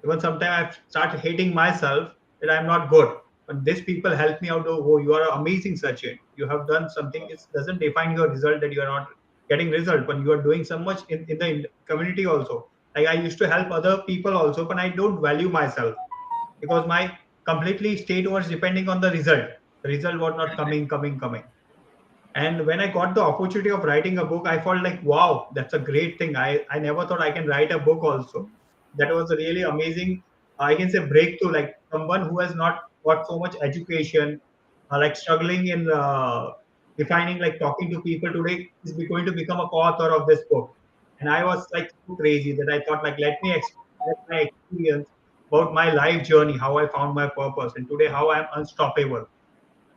Even sometimes I start hating myself that I'm not good. But these people help me out. Oh, you are amazing, Sachin. You have done something. It doesn't define your result that you are not getting result, but you are doing so much in the community also. Like I used to help other people also, but I don't value myself because my completely state was depending on the result. The result was not coming. And when I got the opportunity of writing a book, I felt like, wow, that's a great thing. I never thought I can write a book also. That was a really amazing, I can say, breakthrough. Like someone who has not got so much education, like struggling in defining, like talking to people today, is going to become a co-author of this book. And I was like so crazy that I thought, like, let my experience about my life journey, how I found my purpose, and today how I'm unstoppable.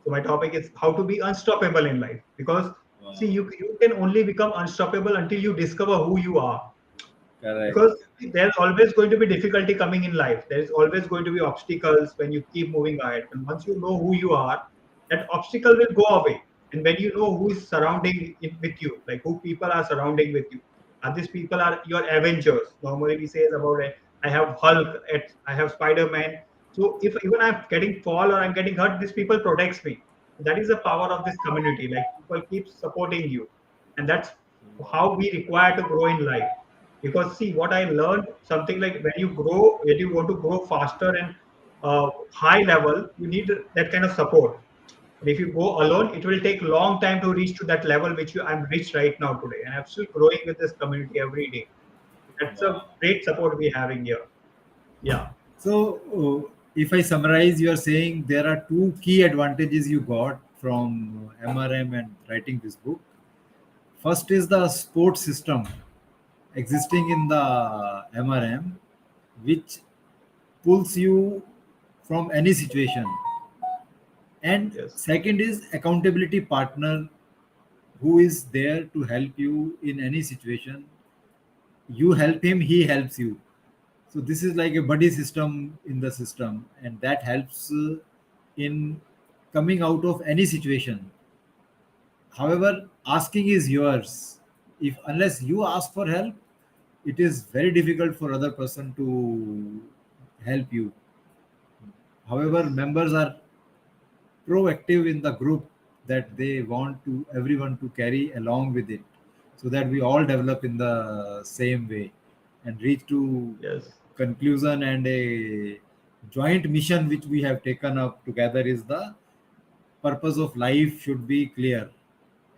So my topic is how to be unstoppable in life. Because see, Wow. you can only become unstoppable until you discover who you are. Correct. Because there's always going to be difficulty coming in life. There is always going to be obstacles when you keep moving ahead. And once you know who you are, that obstacle will go away. And when you know who is surrounding it with you, like who people are surrounding with you, and these people are your Avengers. Normally we say about I have Hulk, I have Spider-Man. So if even I'm getting fall or I'm getting hurt, these people protects me. That is the power of this community. Like people keep supporting you, and that's how we require to grow in life. Because see, what I learned, something like when you grow, when you want to grow faster and high level, you need that kind of support. And if you go alone, it will take long time to reach to that level which I'm reached right now today, and I'm still growing with this community every day. That's a Wow. great support we're having here. Yeah. So, if I summarize, you are saying there are two key advantages you got from MRM and writing this book. First is the support system existing in the MRM, which pulls you from any situation. And Yes. second is accountability partner who is there to help you in any situation. You help him, he helps you. So this is like a buddy system in the system, and that helps in coming out of any situation. However, asking is yours. If unless you ask for help, it is very difficult for other person to help you. However, Yes. members are proactive in the group that they want to everyone to carry along with it, so that we all develop in the same way and reach to Yes. conclusion, and a joint mission which we have taken up together is the purpose of life should be clear,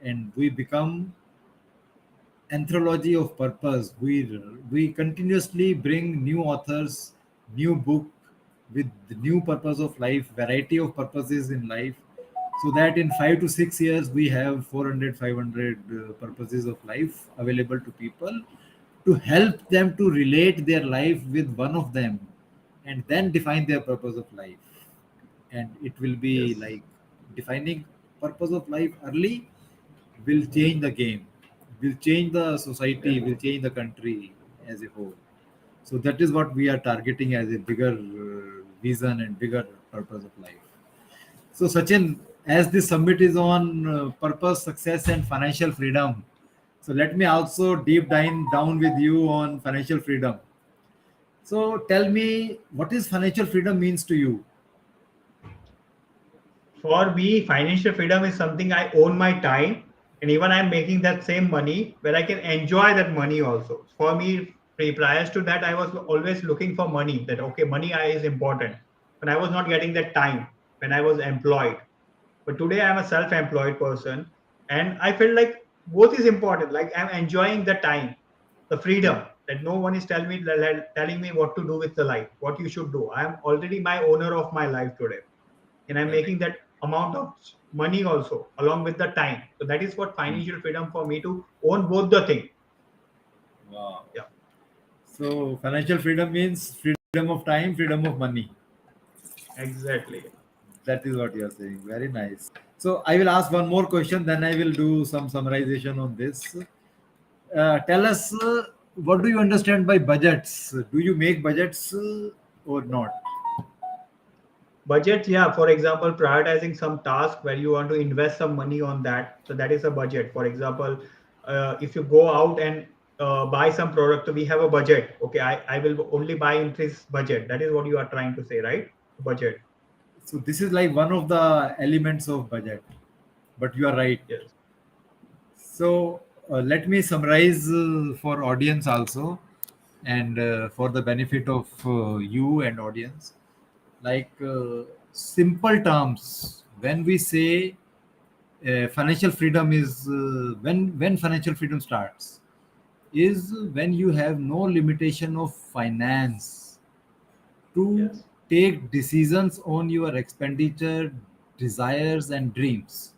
and we become anthology of purpose. We continuously bring new authors, new book with the new purpose of life, variety of purposes in life, so that in 5 to 6 years we have 400, 500 purposes of life available to people, to help them to relate their life with one of them, and then define their purpose of life. And it will be Yes. like defining purpose of life early will change the game, will change the society, Yeah. will change the country as a whole. So that is what we are targeting as a bigger vision and bigger purpose of life. So Sachin, as this summit is on purpose, success, and financial freedom, so let me also deep dive down with you on financial freedom. So tell me, what is financial freedom means to you? For me, financial freedom is something I own my time, and even I'm making that same money where I can enjoy that money also. For me, prior to that, I was always looking for money. That okay, money is important, but I was not getting that time when I was employed. But today I'm a self-employed person, and I feel like both is important. Like I'm enjoying the time, the freedom that no one is telling me what to do with the life, what you should do. I am already my owner of my life today, and I'm Correct. making that amount of money also along with the time. So that is what Hmm. financial freedom for me, to own both the thing. Wow. Yeah, So financial freedom means freedom of time, freedom of money. exactly. That is what you are saying. Very nice. So I will ask one more question, then I will do some summarization on this. Tell us, what do you understand by budgets? Do you make budgets or not? Budget, yeah, for example, prioritizing some task where you want to invest some money on that, so that is a budget. For example, if you go out and buy some product, so we have a budget. Okay, I will only buy in this budget. That is what you are trying to say, right? Budget. So this is like one of the elements of budget, but you are right. Yes. So let me summarize for audience also, and for the benefit of you and audience. Like simple terms, when we say financial freedom is when financial freedom starts is when you have no limitation of finance to Yes. take decisions on your expenditure, desires, and dreams.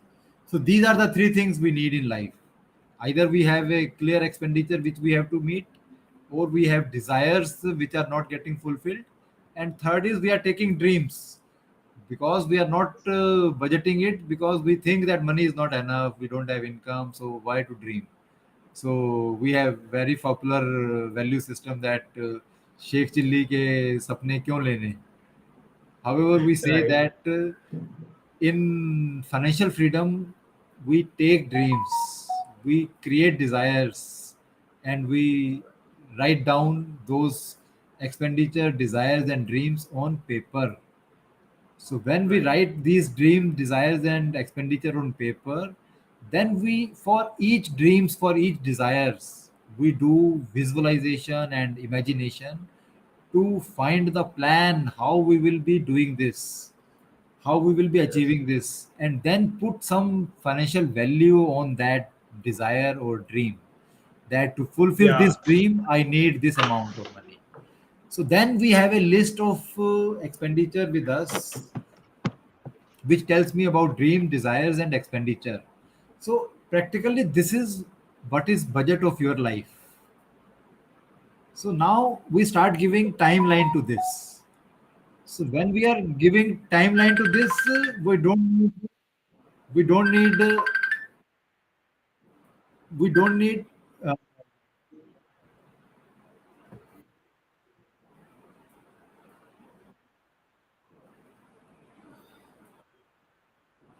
So these are the three things we need in life. Either we have a clear expenditure which we have to meet, or we have desires which are not getting fulfilled, and third is we are taking dreams because we are not budgeting it because we think that money is not enough, we don't have income, so why to dream? So we have very popular value system that Sheikh Chilli के सपने क्यों लेने. However, we say Right. that in financial freedom, we take dreams, we create desires, and we write down those expenditure, desires, and dreams on paper. So when we Right. write these dream, desires, and expenditure on paper, then we for each dreams, for each desires, we do visualization and imagination to find the plan how we will be doing this, how we will be Yes. achieving this, and then put some financial value on that desire or dream. That to fulfill Yeah. this dream, I need this amount of money. So then we have a list of expenditure with us which tells me about dream, desires, and expenditure. So practically, this is what is budget of your life. So now we start giving timeline to this. So when we are giving timeline to this, we don't need we don't need uh,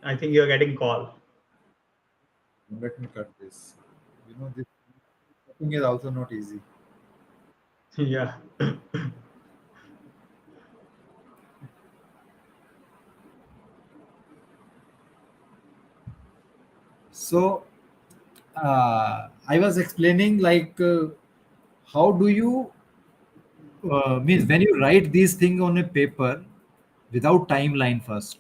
I think you're getting call. let me cut this. This cutting is also not easy. Yeah. So I was explaining like how do you means when you write these things on a paper without timeline first,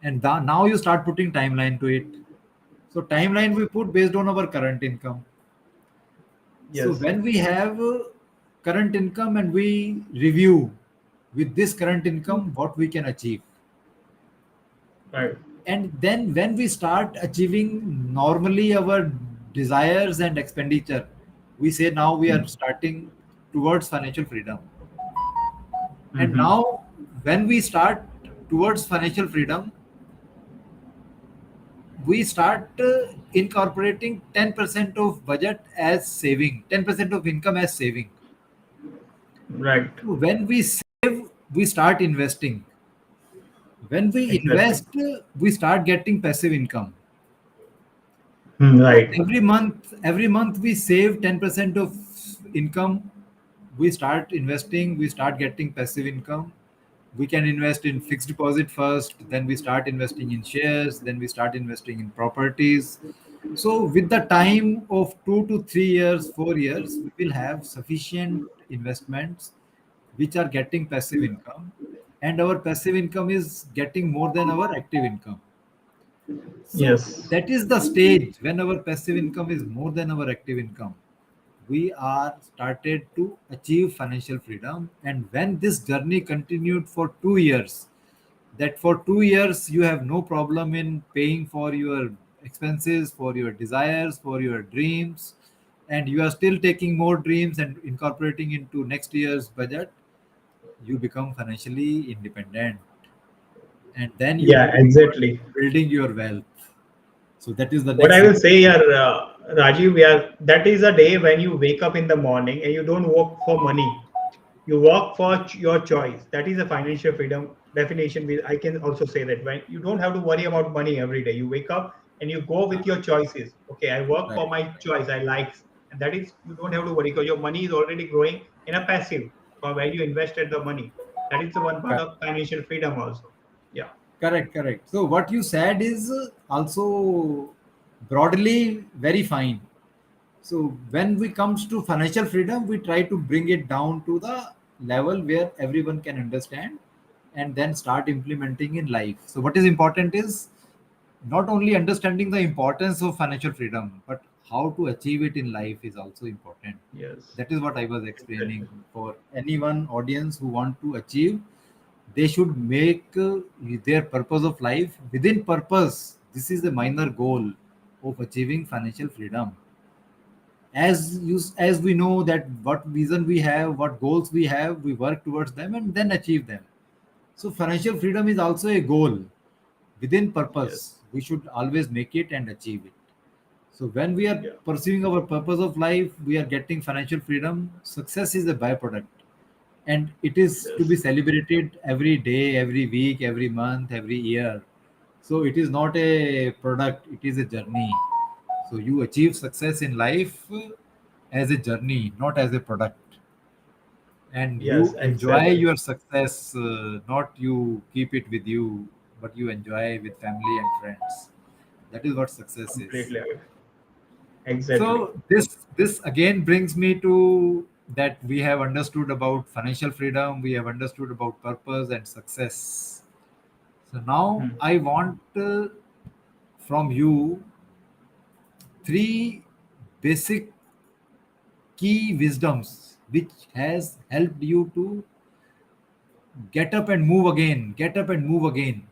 and now you start putting timeline to it. So timeline we put based on our current income. So Yes. when we have current income and we review with this current income what we can achieve, Right. and then when we start achieving normally our desires and expenditure, we say now we are starting towards financial freedom. And Mm-hmm. now when we start towards financial freedom, we start incorporating 10% of budget as saving, 10% of income as saving. Right. When we save, we start investing. When we Exactly. invest, we start getting passive income. So Right. every month we save 10% of income. We start investing, we start getting passive income. We can invest in fixed deposit first, then we start investing in shares, then we start investing in properties. So with the time of 2 to 3 years, 4 years, we will have sufficient investments which are getting passive income, and our passive income is getting more than our active income. So Yes. that is the stage when our passive income is more than our active income. We are started to achieve financial freedom, and when this journey continued for 2 years, that for 2 years you have no problem in paying for your expenses, for your desires, for your dreams, and you are still taking more dreams and incorporating into next year's budget, you become financially independent, and then you Yeah. go towards Exactly. building your wealth. So that is the What next I will level. say here, Rajiv, we are, that is a day when you wake up in the morning and you don't work for money. You work for your choice. That is a financial freedom definition. I can also say that when you don't have to worry about money every day, you wake up and you go with your choices. Okay, I work for Right. my choice. I like, and that is you don't have to worry because your money is already growing in a passive from where you invested the money. That is the one part of financial freedom also. Yeah. Correct, correct. So what you said is also broadly very fine. So when we comes to financial freedom, we try to bring it down to the level where everyone can understand and then start implementing in life. So what is important is not only understanding the importance of financial freedom, but how to achieve it in life is also important. Yes. That is what I was Exactly. explaining. For anyone audience who want to achieve, they should make their purpose of life within purpose. This is the minor goal of achieving financial freedom. As we know that what vision we have, what goals we have, we work towards them and then achieve them. So financial freedom is also a goal within purpose. Yes. We should always make it and achieve it. So when we are Yeah. pursuing our purpose of life, we are getting financial freedom. Success is a byproduct, and it is to be Yes. celebrated every day, every week, every month, every year. So it is not a product; it is a journey. So you achieve success in life as a journey, not as a product, and Yes. you enjoy Exactly. your success, not you keep it with you, but you enjoy with family and friends. That is what success is. Completely agree. Exactly. So this again brings me to that we have understood about financial freedom, we have understood about purpose and success. So now Hmm. I want from you three basic key wisdoms which has helped you to get up and move again, get up and move again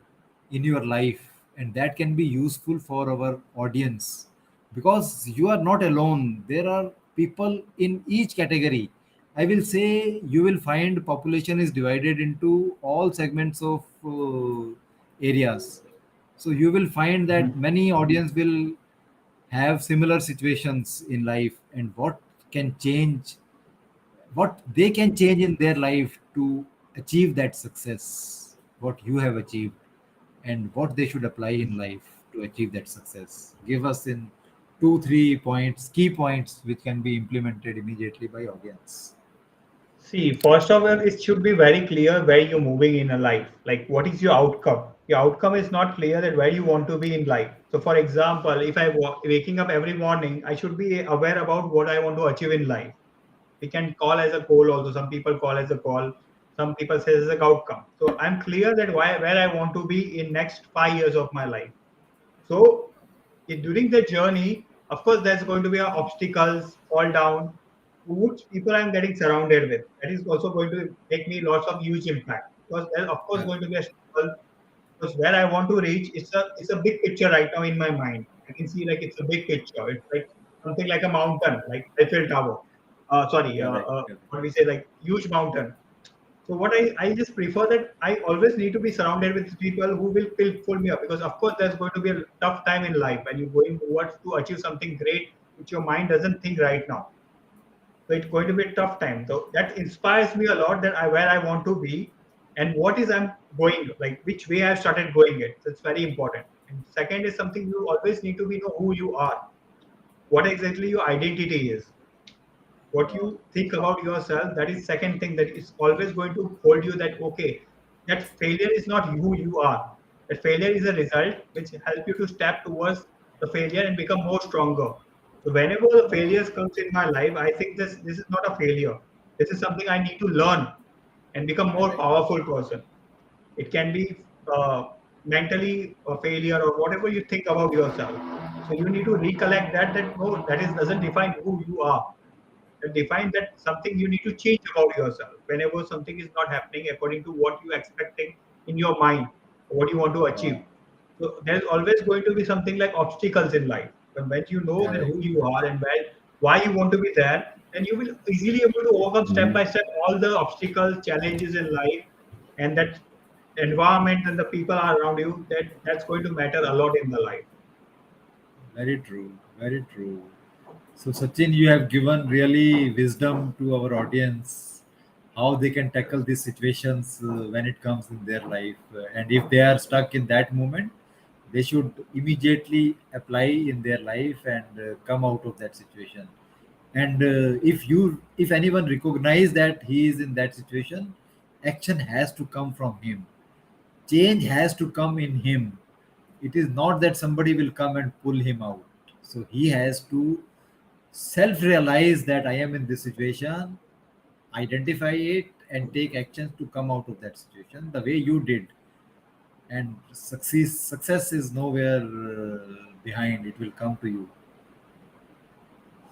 in your life, and that can be useful for our audience because you are not alone. There are people in each category. I will say you will find population is divided into all segments of areas. So you will find that Mhm. many audience will have similar situations in life and what can change, what they can change in their life to achieve that success, what you have achieved, and what they should apply in life to achieve that success. Give us in two, 3 points, key points, which can be implemented immediately by audience. See, first of all, it should be very clear where you're moving in a life. Like, what is your outcome? Your outcome is not clear that where you want to be in life. So, for example, if I waking up every morning, I should be aware about what I want to achieve in life. We can call as a goal also. Some people call as a goal. Some people say as a outcome. So, I'm clear that where I want to be in next 5 years of my life. So during the journey, of course, there's going to be obstacles, fall down, which people I'm getting surrounded with. That is also going to make me lots of huge impact because there's of course Correct. going to be a struggle because where I want to reach it's a big picture right now in my mind. I can see like it's a big picture. It's like something like a mountain, like Eiffel Tower. Sorry, Correct. Correct. what we say like huge mountain. So what I just prefer that I always need to be surrounded with people who will pull me up because of course there's going to be a tough time in life when you're going towards to achieve something great which your mind doesn't think right now. So it's going to be a tough time. So that inspires me a lot that where I want to be and what is I'm going like which way I've started going it. So it's very important. And second is something you always need to be know who you are, what exactly your identity is, what you think about yourself. That is second thing that is always going to hold you that okay, that failure is not who you are. That failure is a result which help you to step towards the failure and become more stronger. So whenever the failures comes in my life, I think this is not a failure. This is something I need to learn and become more Correct. powerful person. It can be mentally a failure or whatever you think about yourself. So you need to recollect that no, that is doesn't define who you are. Define that something you need to change about yourself whenever something is not happening according to what you're expecting in your mind, what you want to achieve. So there's always going to be something like obstacles in life. And when you know that Correct. who you are and why you want to be there, then you will easily able to overcome step by step all the obstacles, challenges in life, and that environment and the people are around you. That's going to matter a lot in the life. Very true. Very true. So, Sachin, you have given really wisdom to our audience how they can tackle these situations when it comes in their life. And if they are stuck in that moment, they should immediately apply in their life and come out of that situation. And if anyone recognize that he is in that situation, action has to come from him. Change has to come in him. It is not that somebody will come and pull him out. So he has to self realize that I am in this situation, identify it, and take actions to come out of that situation the way you did. And success is nowhere behind, it will come to you.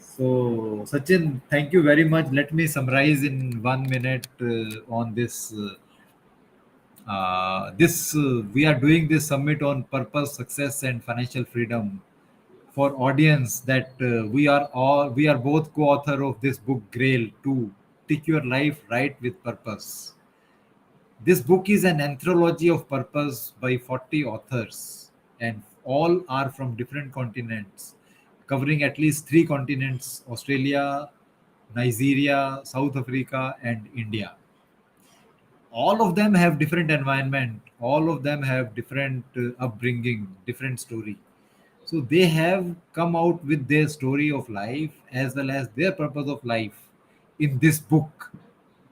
So, Sachin, thank you very much. Let me summarize in 1 minute on this. We are doing this summit on purpose, success, and financial freedom for audience that we are both co-author of this book Grail to take your life right with purpose. This book is an anthology of purpose by 40 authors, and all are from different continents, covering at least three continents: Australia, Nigeria, South Africa, and India. All of them have different environment, all of them have different upbringing, different story. So they have come out with their story of life as well as their purpose of life in this book.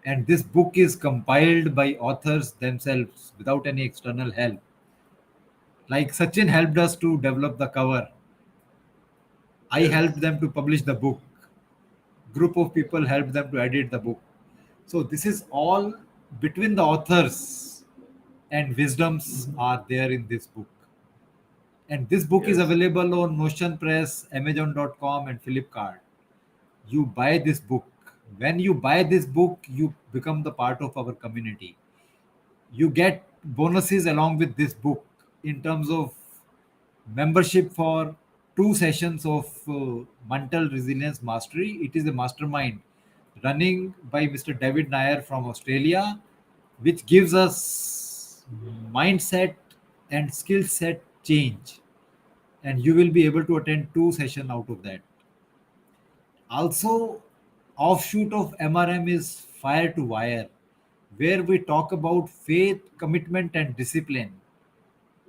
And this book is compiled by authors themselves without any external help. Like Sachin helped us to develop the cover, I helped Yes. them to publish the book, group of people helped them to edit the book. So this is all between the authors, and wisdoms are there in this book. And this book is Yes. available on Notion Press, Amazon.com, and Flipkart. You buy this book. When you buy this book, you become the part of our community. You get bonuses along with this book in terms of membership for 2 sessions of mental resilience mastery. It is a mastermind running by Mr. David Nair from Australia, which gives us mindset and skill set change. And you will be able to attend 2 sessions out of that. Also, offshoot of MRM is Fire to Wire, where we talk about faith, commitment, and discipline,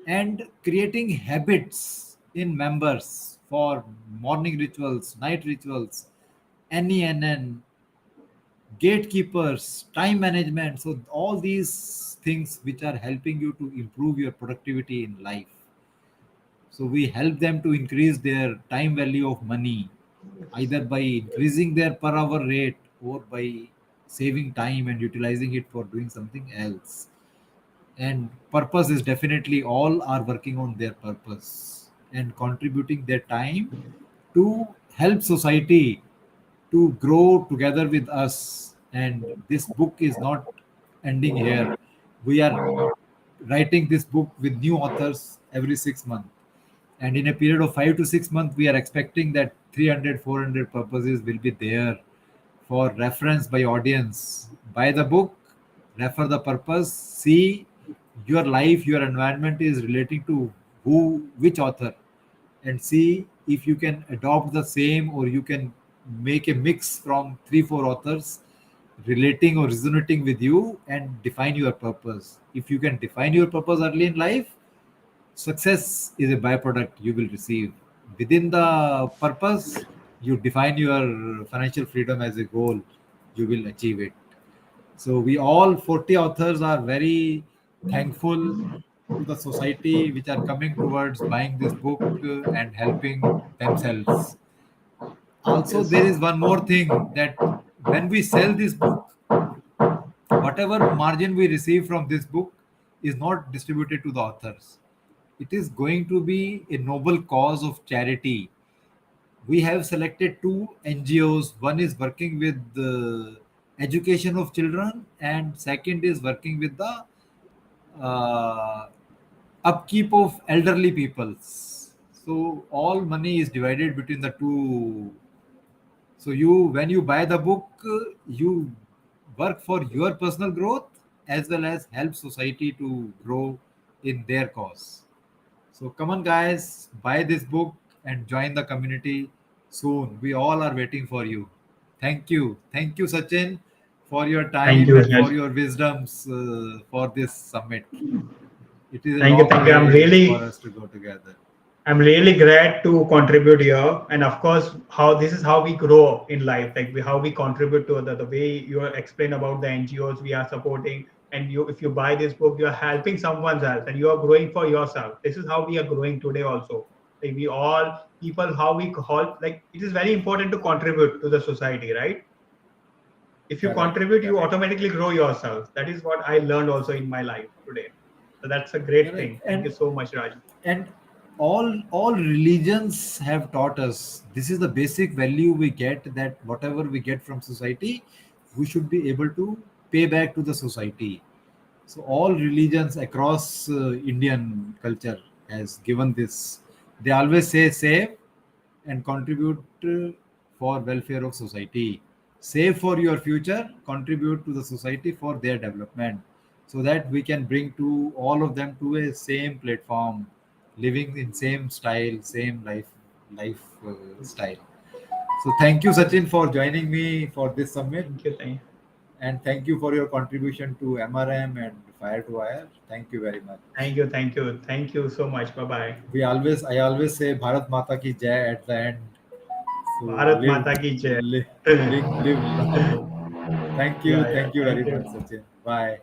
and creating habits in members for morning rituals, night rituals, NENN, gatekeepers, time management. So, all these things which are helping you to improve your productivity in life. So we help them to increase their time value of money, either by increasing their per hour rate or by saving time and utilizing it for doing something else. And purpose is definitely all are working on their purpose and contributing their time to help society to grow together with us. And this book is not ending here. We are writing this book with new authors every 6 months, and in a period of 5 to 6 months we are expecting that 300, 400 purposes will be there for reference by audience. Buy the book, refer the purpose, see your life, your environment is relating to who, which author, and see if you can adopt the same or you can make a mix from 3 4 authors relating or resonating with you and define your purpose. If you can define your purpose early in life, success is a byproduct you will receive. Within the purpose, you define your financial freedom as a goal, you will achieve it. So, we all 40 authors are very thankful to the society which are coming towards buying this book and helping themselves. Also, Yes. there is one more thing that when we sell this book, whatever margin we receive from this book is not distributed to the authors. It is going to be a noble cause of charity. We have selected two NGOs. One is working with the education of children, and second is working with the uh, upkeep of elderly peoples. So all money is divided between the two. So when you buy the book, you work for your personal growth as well as help society to grow in their cause. So come on, guys, buy this book and join the community soon. We all are waiting for you. Thank you, Sachin, for your Thank time you, and Raj. for your wisdoms for this summit. It is a Thank you, long thank you. way for us to go together. I'm really glad to contribute here, and of course, how this is how we grow in life, like how we contribute to the way you explain about the NGOs we are supporting, and you, if you buy this book, you are helping someone else, and you are growing for yourself. This is how we are growing today, also. Like we all people, how we call, like it is very important to contribute to the society, right? If you Correct, contribute, you correct, automatically grow yourself. That is what I learned also in my life today. So that's a great correct. thing. Thank you so much, Raj. And all religions have taught us this is the basic value we get, that whatever we get from society, we should be able to pay back to the society. So all religions across Indian culture has given this. They always say save and contribute for welfare of society. Save for your future, contribute to the society for their development, so that we can bring to all of them to a same platform, living in same style, same style. So thank you, Sachin, for joining me for this summit, Thank you. Thank you. and thank you for your contribution to MRM and Fire to Wire. Thank you very much. Thank you. Thank you. Thank you so much. Bye bye. I always say Bharat Mata ki Jai at the end. So Bharat Mata ki jai. live long. Yeah, yeah. Thank you very Thank much, you. Sachin. Bye.